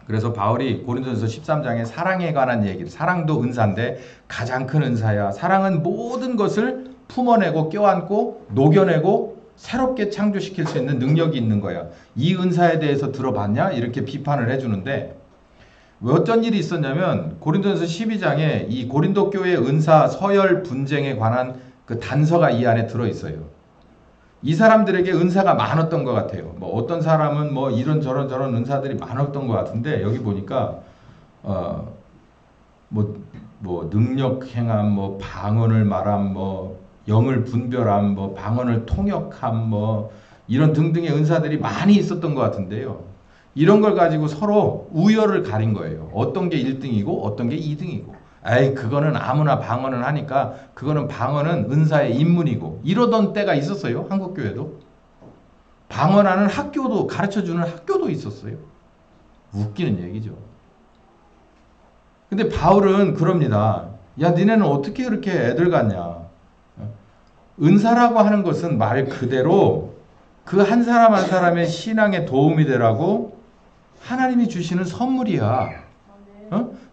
그래서 바울이 고린도전서 13장에 사랑에 관한 얘기를, 사랑도 은사인데 가장 큰 은사야. 사랑은 모든 것을 품어내고 껴안고 녹여내고 새롭게 창조시킬 수 있는 능력이 있는 거야. 이 은사에 대해서 들어봤냐? 이렇게 비판을 해주는데, 왜 어떤 일이 있었냐면 고린도전서 12장에 이 고린도 교회 은사 서열 분쟁에 관한 그 단서가 이 안에 들어있어요. 이 사람들에게 은사가 많았던 것 같아요. 뭐 어떤 사람은 뭐 이런저런 저런 은사들이 많았던 것 같은데, 여기 보니까 뭐 능력 행함, 뭐 방언을 말함, 뭐 영을 분별함, 뭐 방언을 통역함, 뭐 이런 등등의 은사들이 많이 있었던 것 같은데요. 이런 걸 가지고 서로 우열을 가린 거예요. 어떤 게 1등이고 어떤 게 2등이고. 에이, 그거는 아무나 방언을 하니까 그거는 방언은 은사의 입문이고, 이러던 때가 있었어요. 한국교회도. 방언하는 학교도, 가르쳐주는 학교도 있었어요. 웃기는 얘기죠. 근데 바울은 그럽니다. 야, 니네는 어떻게 그렇게 애들 같냐. 은사라고 하는 것은 말 그대로 그 한 사람 한 사람의 신앙에 도움이 되라고 하나님이 주시는 선물이야.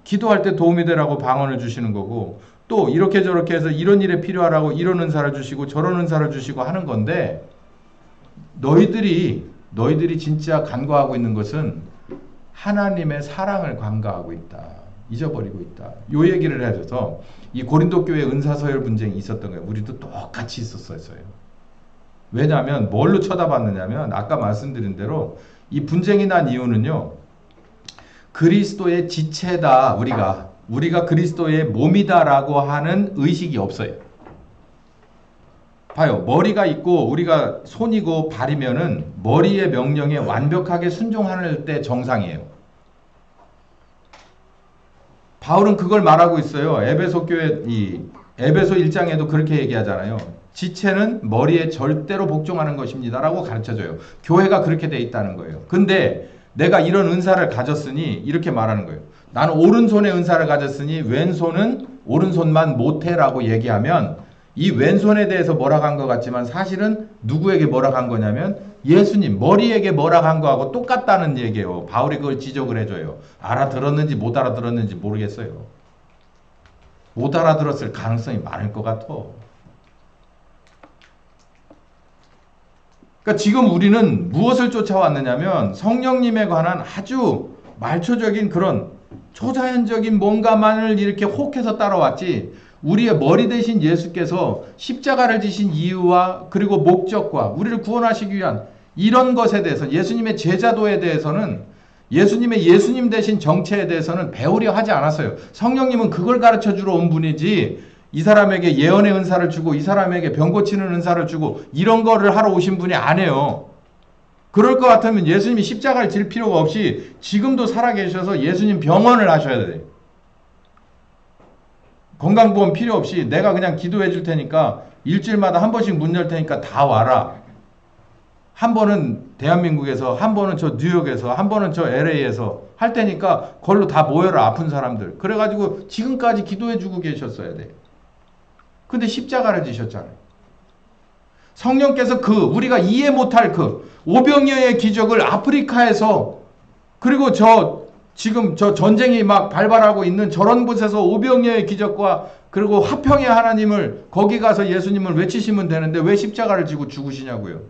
기도할 때 도움이 되라고 방언을 주시는 거고, 또 이렇게 저렇게 해서 이런 일에 필요하라고 이런 은사를 주시고 저런 은사를 주시고 하는 건데, 너희들이 진짜 간과하고 있는 것은 하나님의 사랑을 간과하고 있다. 잊어버리고 있다. 요 얘기를 해줘서 이 고린도 교회 은사서열 분쟁이 있었던 거예요. 우리도 똑같이 있었어요. 왜냐하면 뭘로 쳐다봤느냐면, 아까 말씀드린 대로 이 분쟁이 난 이유는요, 그리스도의 지체다, 우리가 그리스도의 몸이다라고 하는 의식이 없어요. 봐요. 머리가 있고 우리가 손이고 발이면은 머리의 명령에 완벽하게 순종하는 때 정상이에요. 바울은 그걸 말하고 있어요. 에베소 교회 에베소 1장에도 그렇게 얘기하잖아요. 지체는 머리에 절대로 복종하는 것입니다라고 가르쳐줘요. 교회가 그렇게 돼 있다는 거예요. 근데 내가 이런 은사를 가졌으니 이렇게 말하는 거예요. 나는 오른손의 은사를 가졌으니 왼손은 오른손만 못해라고 얘기하면, 이 왼손에 대해서 뭐라고 한 것 같지만 사실은 누구에게 뭐라고 한 거냐면 예수님, 머리에게 뭐라고 한 거하고 똑같다는 얘기예요. 바울이 그걸 지적을 해줘요. 알아들었는지 못 알아들었는지 모르겠어요. 못 알아들었을 가능성이 많을 것 같아. 그러니까 지금 우리는 무엇을 쫓아왔느냐면 성령님에 관한 아주 말초적인 그런 초자연적인 뭔가만을 이렇게 혹해서 따라왔지, 우리의 머리 대신 예수께서 십자가를 지신 이유와 그리고 목적과 우리를 구원하시기 위한 이런 것에 대해서, 예수님의 제자도에 대해서는, 예수님의 예수님 대신 정체에 대해서는 배우려 하지 않았어요. 성령님은 그걸 가르쳐주러 온 분이지, 이 사람에게 예언의 은사를 주고 이 사람에게 병 고치는 은사를 주고 이런 거를 하러 오신 분이 아니에요. 그럴 것 같으면 예수님이 십자가를 질 필요가 없이 지금도 살아계셔서 예수님 병원을 하셔야 돼요. 건강보험 필요 없이 내가 그냥 기도해 줄 테니까 일주일마다 한 번씩 문 열 테니까 다 와라. 한 번은 대한민국에서, 한 번은 저 뉴욕에서, 한 번은 저 LA에서 할 테니까 그걸로 다 모여라, 아픈 사람들. 그래가지고 지금까지 기도해 주고 계셨어야 돼. 근데 십자가를 지셨잖아요. 성령께서 우리가 이해 못할 오병이어의 기적을 아프리카에서, 그리고 지금 저 전쟁이 막 발발하고 있는 저런 곳에서 오병이어의 기적과 그리고 화평의 하나님을 거기 가서 예수님을 외치시면 되는데 왜 십자가를 지고 죽으시냐고요.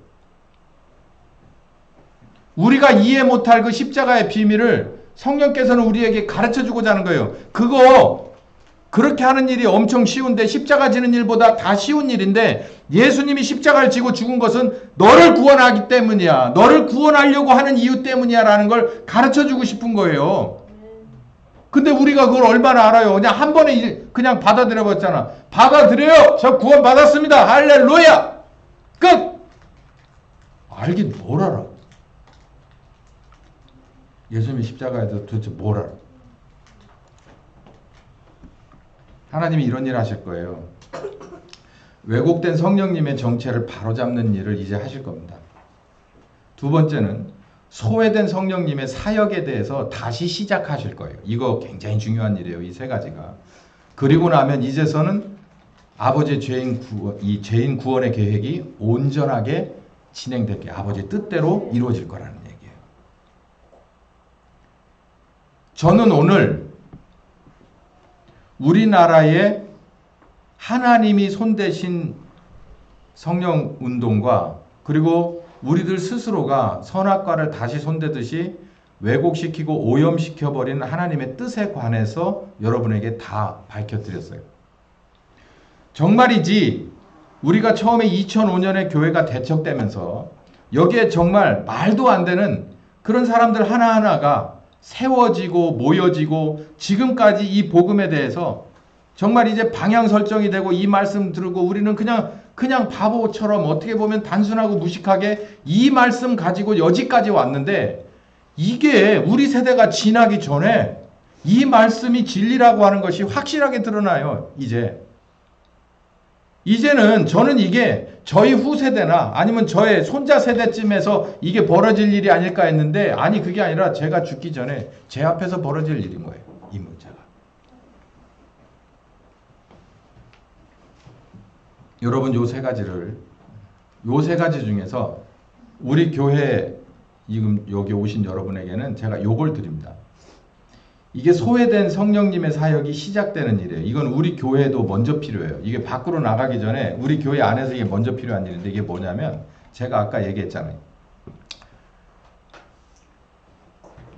우리가 이해 못할 그 십자가의 비밀을 성령께서는 우리에게 가르쳐주고자 하는 거예요. 그렇게 하는 일이 엄청 쉬운데, 십자가 지는 일보다 다 쉬운 일인데, 예수님이 십자가를 지고 죽은 것은 너를 구원하기 때문이야. 너를 구원하려고 하는 이유 때문이야 라는 걸 가르쳐주고 싶은 거예요. 근데 우리가 그걸 얼마나 알아요. 그냥 한 번에 그냥 받아들여 봤잖아. 받아들여요. 저 구원 받았습니다. 할렐루야. 끝. 알긴 뭘 알아. 예수님이 십자가에 대해서 도대체 뭘 알아. 하나님이 이런 일 하실 거예요. 왜곡된 성령님의 정체를 바로잡는 일을 이제 하실 겁니다. 두 번째는 소외된 성령님의 사역에 대해서 다시 시작하실 거예요. 이거 굉장히 중요한 일이에요. 이 세 가지가. 그리고 나면 이제서는 아버지의 이 죄인 구원의 계획이 온전하게 진행되게 아버지의 뜻대로 이루어질 거라는 얘기예요. 저는 오늘 우리나라의 하나님이 손대신 성령 운동과 그리고 우리들 스스로가 선악과를 다시 손대듯이 왜곡시키고 오염시켜버린 하나님의 뜻에 관해서 여러분에게 다 밝혀드렸어요. 정말이지 우리가 처음에 2005년에 교회가 대척되면서 여기에 정말 말도 안 되는 그런 사람들 하나하나가 세워지고 모여지고 지금까지 이 복음에 대해서 정말 이제 방향 설정이 되고 이 말씀 들고 우리는 그냥 바보처럼 어떻게 보면 단순하고 무식하게 이 말씀 가지고 여기까지 왔는데, 이게 우리 세대가 지나기 전에 이 말씀이 진리라고 하는 것이 확실하게 드러나요. 이제는 저는 이게 저희 후세대나 아니면 저의 손자 세대쯤에서 이게 벌어질 일이 아닐까 했는데, 아니 그게 아니라 제가 죽기 전에 제 앞에서 벌어질 일인 거예요. 이 문제가. 여러분 요 세 가지 중에서 우리 교회 지금 여기 오신 여러분에게는 제가 요걸 드립니다. 이게 소외된 성령님의 사역이 시작되는 일이에요. 이건 우리 교회도 먼저 필요해요. 이게 밖으로 나가기 전에 우리 교회 안에서 이게 먼저 필요한 일인데, 이게 뭐냐면 제가 아까 얘기했잖아요.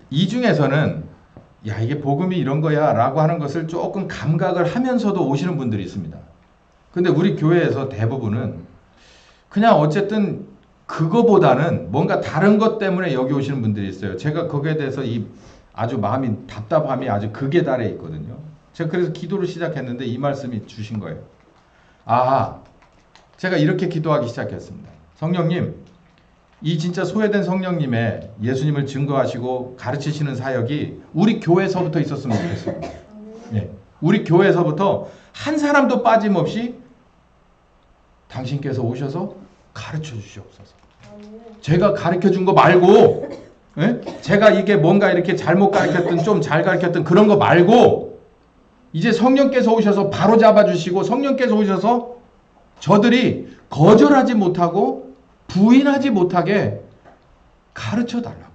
이 중에서는 야 이게 복음이 이런 거야 라고 하는 것을 조금 감각을 하면서도 오시는 분들이 있습니다. 근데 우리 교회에서 대부분은 그냥 어쨌든 그거보다는 뭔가 다른 것 때문에 여기 오시는 분들이 있어요. 제가 거기에 대해서 아주 마음이 답답함이 아주 극에 달해 있거든요. 제가 그래서 기도를 시작했는데 이 말씀이 주신 거예요. 제가 이렇게 기도하기 시작했습니다. 성령님, 이 진짜 소외된 성령님의 예수님을 증거하시고 가르치시는 사역이 우리 교회에서부터 있었으면 좋겠습니다. 네. 우리 교회에서부터 한 사람도 빠짐없이 당신께서 오셔서 가르쳐 주시옵소서. 제가 가르쳐 준 거 말고, 제가 이게 뭔가 이렇게 잘못 가르쳤든 좀 잘 가르쳤든 그런 거 말고, 이제 성령께서 오셔서 바로 잡아주시고 성령께서 오셔서 저들이 거절하지 못하고 부인하지 못하게 가르쳐 달라고.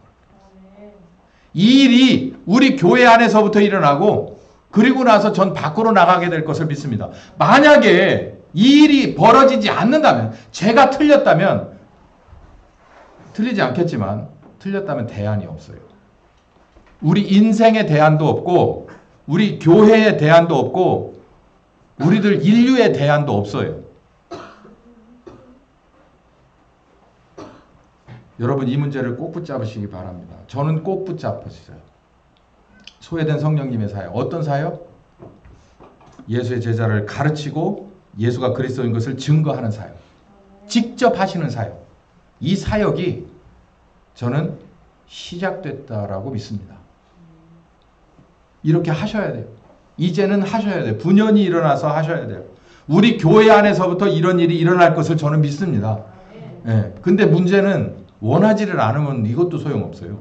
이 일이 우리 교회 안에서부터 일어나고 그리고 나서 전 밖으로 나가게 될 것을 믿습니다. 만약에 이 일이 벌어지지 않는다면, 제가 틀렸다면, 틀리지 않겠지만 틀렸다면 대안이 없어요. 우리 인생에 대안도 없고 우리 교회에 대안도 없고 우리들 인류에 대안도 없어요. 여러분 이 문제를 꼭 붙잡으시기 바랍니다. 저는 꼭 붙잡으시죠. 소외된 성령님의 사역. 어떤 사역? 예수의 제자를 가르치고 예수가 그리스도인 것을 증거하는 사역. 직접 하시는 사역. 이 사역이 저는 시작됐다라고 믿습니다. 이렇게 하셔야 돼요. 이제는 하셔야 돼요. 분연이 일어나서 하셔야 돼요. 우리 교회 안에서부터 이런 일이 일어날 것을 저는 믿습니다. 예. 근데 문제는 원하지를 않으면 이것도 소용없어요.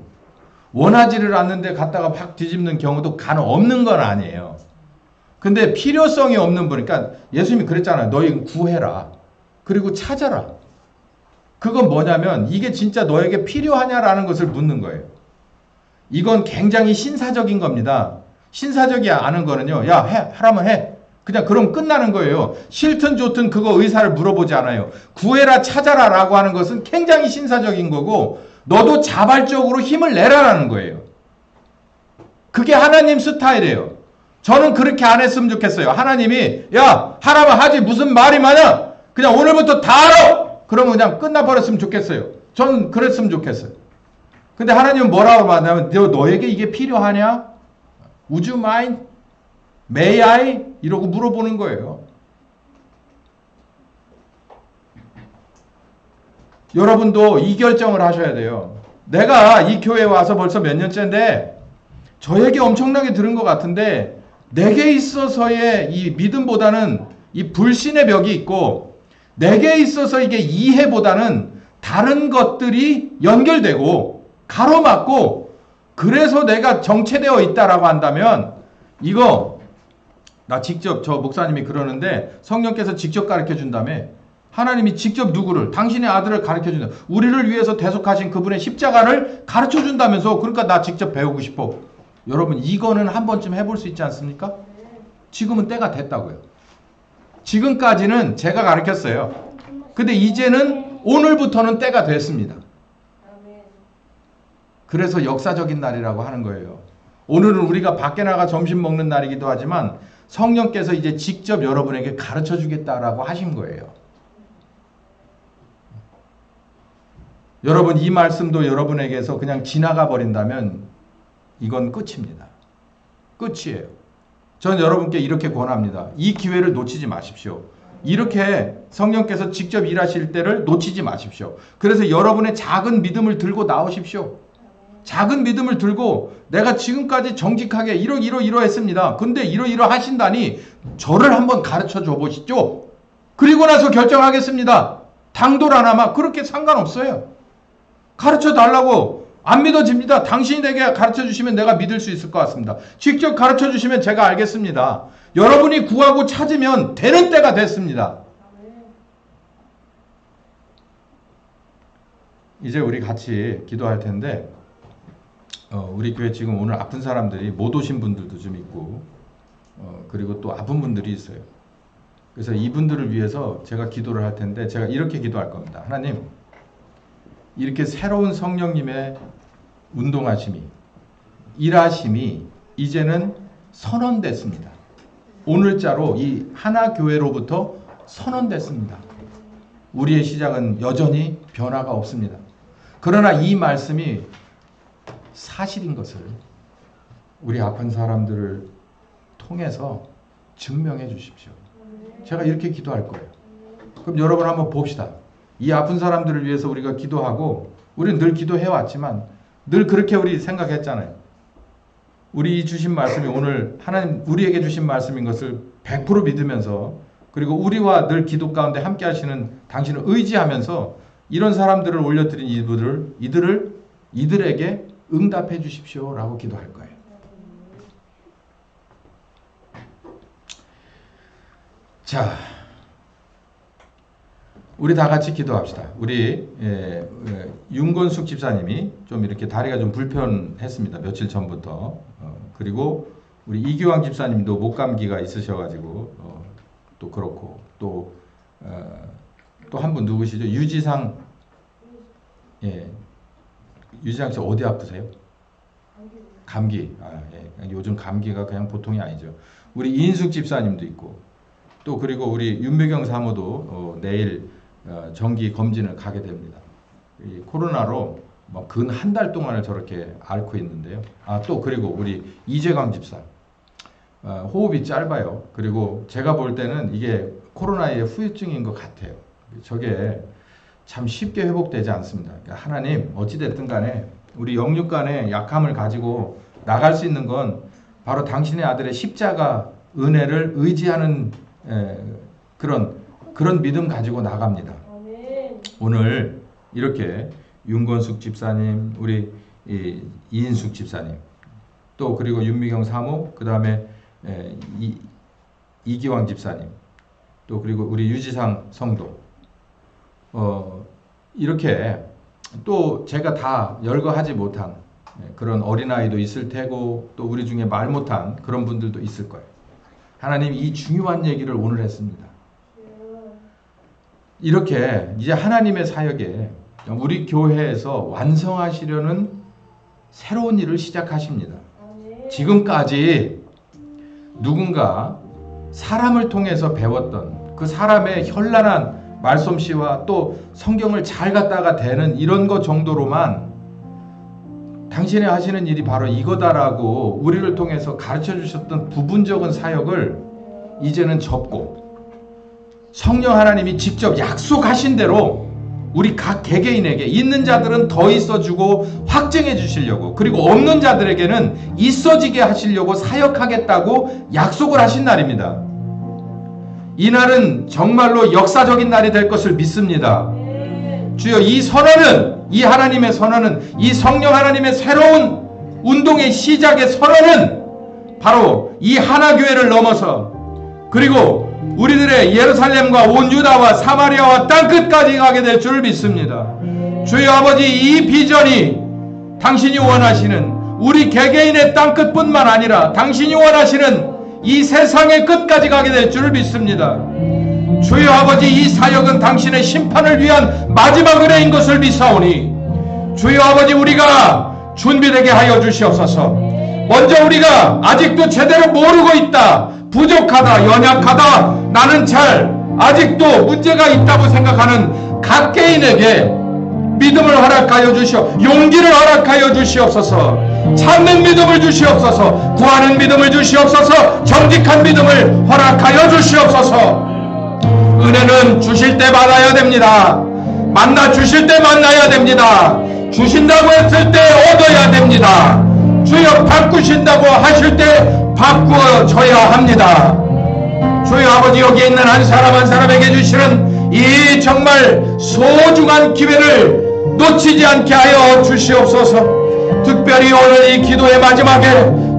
원하지를 않는데 갔다가 팍 뒤집는 경우도 간혹 없는 건 아니에요. 근데 필요성이 없는 분, 그러니까 예수님이 그랬잖아요. 너희 구해라. 그리고 찾아라. 그건 뭐냐면 이게 진짜 너에게 필요하냐라는 것을 묻는 거예요. 이건 굉장히 신사적인 겁니다. 신사적이 않은 거는요. 야, 하라면 해. 그냥 그럼 끝나는 거예요. 싫든 좋든 그거 의사를 물어보지 않아요. 구해라 찾아라 라고 하는 것은 굉장히 신사적인 거고 너도 자발적으로 힘을 내라라는 거예요. 그게 하나님 스타일이에요. 저는 그렇게 안 했으면 좋겠어요. 하나님이 야 하라면 하지 무슨 말이 많아. 그냥 오늘부터 다 알아. 그러면 그냥 끝나버렸으면 좋겠어요. 저는 그랬으면 좋겠어요. 근데 하나님은 뭐라고 말하냐면 너에게 이게 필요하냐? Would you mind? May I? 이러고 물어보는 거예요. 여러분도 이 결정을 하셔야 돼요. 내가 이 교회에 와서 벌써 몇 년째인데 저에게 엄청나게 들은 것 같은데 내게 있어서의 이 믿음보다는 이 불신의 벽이 있고 내게 있어서 이게 이해보다는 다른 것들이 연결되고 가로막고 그래서 내가 정체되어 있다라고 한다면 이거 나 직접 저 목사님이 그러는데 성령께서 직접 가르쳐 준다며 하나님이 직접 누구를 당신의 아들을 가르쳐 준다. 우리를 위해서 대속하신 그분의 십자가를 가르쳐 준다면서 그러니까 나 직접 배우고 싶어. 여러분 이거는 한 번쯤 해볼 수 있지 않습니까? 지금은 때가 됐다고요. 지금까지는 제가 가르쳤어요. 근데 이제는 오늘부터는 때가 됐습니다. 그래서 역사적인 날이라고 하는 거예요. 오늘은 우리가 밖에 나가 점심 먹는 날이기도 하지만 성령께서 이제 직접 여러분에게 가르쳐 주겠다라고 하신 거예요. 여러분 이 말씀도 여러분에게서 그냥 지나가 버린다면 이건 끝입니다. 끝이에요. 저는 여러분께 이렇게 권합니다. 이 기회를 놓치지 마십시오. 이렇게 성령께서 직접 일하실 때를 놓치지 마십시오. 그래서 여러분의 작은 믿음을 들고 나오십시오. 작은 믿음을 들고 내가 지금까지 정직하게 이러했습니다. 근데 이러 하신다니 저를 한번 가르쳐 줘 보시죠. 그리고 나서 결정하겠습니다. 당돌하나마 그렇게 상관없어요. 가르쳐 달라고 안 믿어집니다. 당신이 내게 가르쳐 주시면 내가 믿을 수 있을 것 같습니다. 직접 가르쳐 주시면 제가 알겠습니다. 여러분이 구하고 찾으면 되는 때가 됐습니다. 이제 우리 같이 기도할 텐데 우리 교회 지금 오늘 아픈 사람들이 못 오신 분들도 좀 있고 그리고 또 아픈 분들이 있어요. 그래서 이분들을 위해서 제가 기도를 할 텐데 제가 이렇게 기도할 겁니다. 하나님 이렇게 새로운 성령님의 운동하심이 일하심이 이제는 선언됐습니다. 오늘자로 이 하나교회로부터 선언됐습니다. 우리의 시작은 여전히 변화가 없습니다. 그러나 이 말씀이 사실인 것을 우리 아픈 사람들을 통해서 증명해 주십시오. 제가 이렇게 기도할 거예요. 그럼 여러분 한번 봅시다. 이 아픈 사람들을 위해서 우리가 기도하고 우리는 늘 기도해 왔지만 늘 그렇게 우리 생각했잖아요. 우리 주신 말씀이 오늘 하나님 우리에게 주신 말씀인 것을 100% 믿으면서 그리고 우리와 늘 기도 가운데 함께 하시는 당신을 의지하면서 이런 사람들을 올려드린 이들에게 응답해 주십시오 라고 기도할 거예요. 자, 우리 다 같이 기도합시다. 우리 윤건숙 집사님이 좀 이렇게 다리가 좀 불편했습니다. 며칠 전부터. 그리고 우리 이규왕 집사님도 목감기가 있으셔가지고 또 그렇고 또 한 분 누구시죠? 유지상 유지상 씨 어디 아프세요? 감기. 요즘 감기가 그냥 보통이 아니죠. 우리 이인숙 집사님도 있고 또 그리고 우리 윤배경 사모도 내일 정기 검진을 가게 됩니다. 이 코로나로 근 한 달 동안을 저렇게 앓고 있는데요. 또 그리고 우리 이재광 집사 호흡이 짧아요. 그리고 제가 볼 때는 이게 코로나의 후유증인 것 같아요. 저게 참 쉽게 회복되지 않습니다. 그러니까 하나님 어찌됐든 간에 우리 영육 간의 약함을 가지고 나갈 수 있는 건 바로 당신의 아들의 십자가 은혜를 의지하는 그런 믿음 가지고 나갑니다. 오늘 이렇게 윤건숙 집사님, 우리 이인숙 집사님, 또 그리고 윤미경 사모, 그 다음에 이기왕 집사님, 또 그리고 우리 유지상 성도, 이렇게 또 제가 다 열거하지 못한 그런 어린아이도 있을 테고, 또 우리 중에 말 못한 그런 분들도 있을 거예요. 하나님 이 중요한 얘기를 오늘 했습니다. 이렇게 이제 하나님의 사역에 우리 교회에서 완성하시려는 새로운 일을 시작하십니다. 지금까지 누군가 사람을 통해서 배웠던 그 사람의 현란한 말솜씨와 또 성경을 잘 갖다가 대는 이런 것 정도로만 당신이 하시는 일이 바로 이거다라고 우리를 통해서 가르쳐 주셨던 부분적인 사역을 이제는 접고, 성령 하나님이 직접 약속하신 대로 우리 각 개개인에게 있는 자들은 더 있어주고 확증해 주시려고, 그리고 없는 자들에게는 있어지게 하시려고 사역하겠다고 약속을 하신 날입니다. 이 날은 정말로 역사적인 날이 될 것을 믿습니다. 주여, 이 선언은, 이 하나님의 선언은, 이 성령 하나님의 새로운 운동의 시작의 선언은 바로 이 하나교회를 넘어서, 그리고 우리들의 예루살렘과 온 유다와 사마리아와 땅끝까지 가게 될 줄 믿습니다. 주여 아버지, 이 비전이 당신이 원하시는 우리 개개인의 땅끝뿐만 아니라 당신이 원하시는 이 세상의 끝까지 가게 될 줄 믿습니다. 주여 아버지, 이 사역은 당신의 심판을 위한 마지막 은혜인 것을 믿사오니 주여 아버지, 우리가 준비되게 하여 주시옵소서. 먼저 우리가 아직도 제대로 모르고 있다, 부족하다, 연약하다, 나는 아직도 문제가 있다고 생각하는 각 개인에게 믿음을 허락하여 주시오, 용기를 허락하여 주시옵소서. 찾는 믿음을 주시옵소서. 구하는 믿음을 주시옵소서. 정직한 믿음을 허락하여 주시옵소서. 은혜는 주실 때 받아야 됩니다. 만나 주실 때 만나야 됩니다. 주신다고 했을 때 얻어야 됩니다. 주여, 바꾸신다고 하실 때 바꾸어져야 합니다. 주여 아버지, 여기에 있는 한 사람 한 사람에게 주시는 이 정말 소중한 기회를 놓치지 않게 하여 주시옵소서. 특별히 오늘 이 기도의 마지막에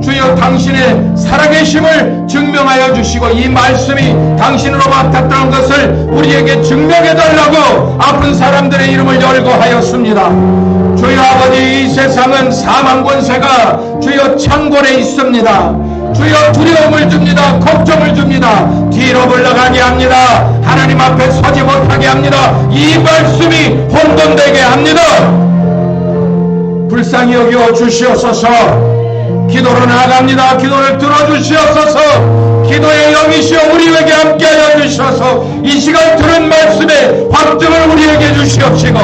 주여 당신의 살아계심을 증명하여 주시고, 이 말씀이 당신으로 맡았다는 것을 우리에게 증명해달라고 아픈 사람들의 이름을 열고 하였습니다. 주여 아버지, 이 세상은 사망 권세가 주여 창궐에 있습니다. 주여 두려움을 줍니다. 걱정을 줍니다. 뒤로 물러가게 합니다. 하나님 앞에 서지 못하게 합니다. 이 말씀이 혼돈되게 합니다. 불쌍히 여겨 주시옵소서. 기도로 나아갑니다. 기도를 들어주시옵소서. 기도의 영이시여 우리에게 함께하여 주셔서 이 시간 들은 말씀에 확증을 우리에게 주시옵시고,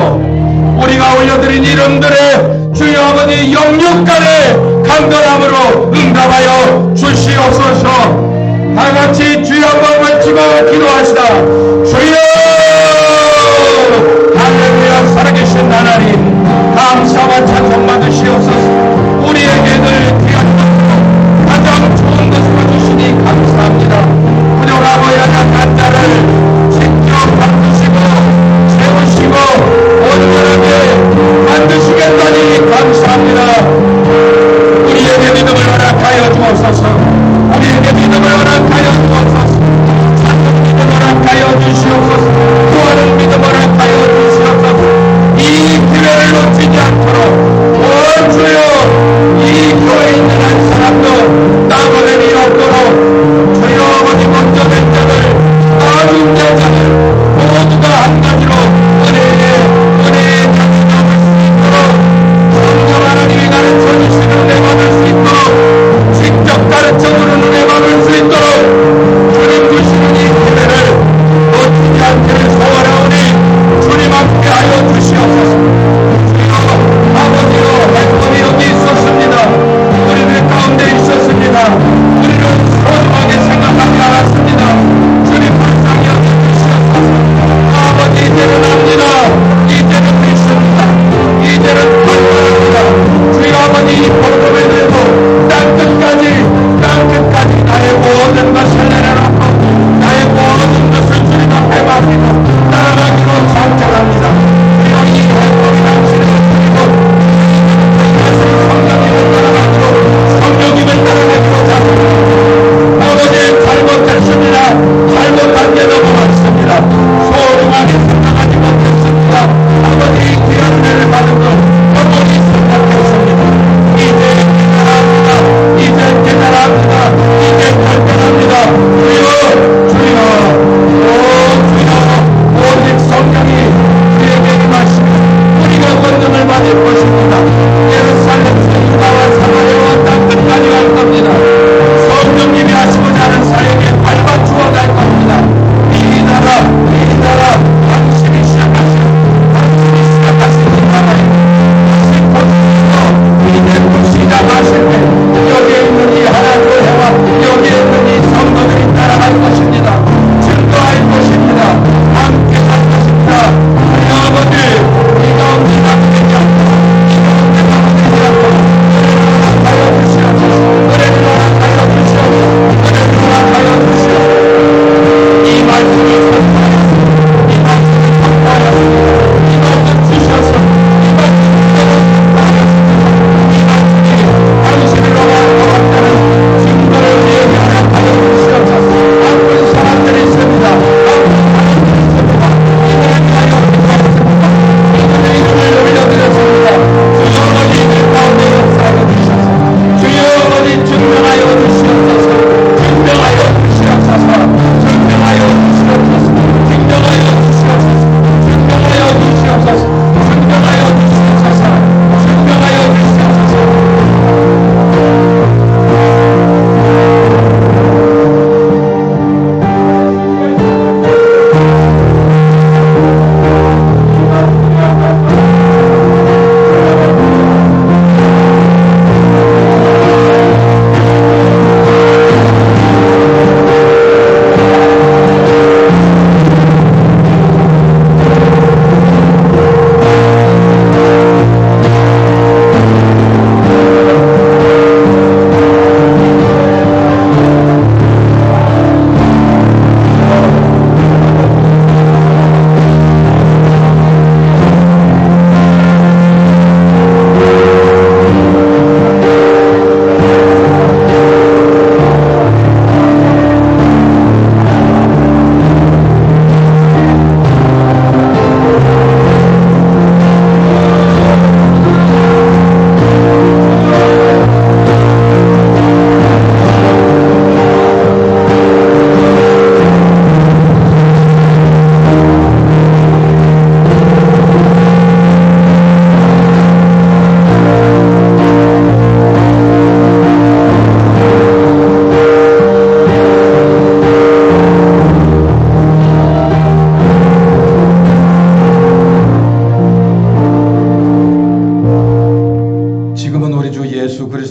우리가 올려드린 이름들의 주여 아버지 영육간의 강건함으로 응답하여 주시옵소서. 다같이 주여 한번 외치고 기도하시다. 주여, 할렐루야. 살아계신 하나님, 감사와 찬송 받으시옵소서. 우리에게 늘 귀한 것으로 가장 좋은 것으로 주시니 감사합니다. 부족하고 연약한 자를 직접 바꾸시고 세우시고 온전하게 만드시겠다니 감사합니다. 우리에게 믿음을 허락하여 주옵소서. 우리에게 믿음을 허락하여 주옵소서. 찬송 믿음을 허락하여 주시옵소서.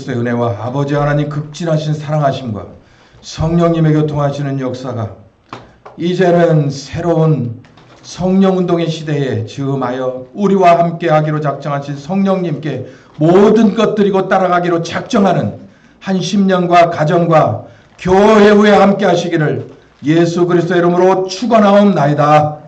그리스도의 은혜와 아버지 하나님 극진하신 사랑하심과 성령님의 교통하시는 역사가 이제는 새로운 성령운동의 시대에 즈음하여 우리와 함께 하기로 작정하신 성령님께 모든 것들이고 따라가기로 작정하는 한 심령과 가정과 교회 후에 함께 하시기를 예수 그리스도의 이름으로 축원하옵나이다.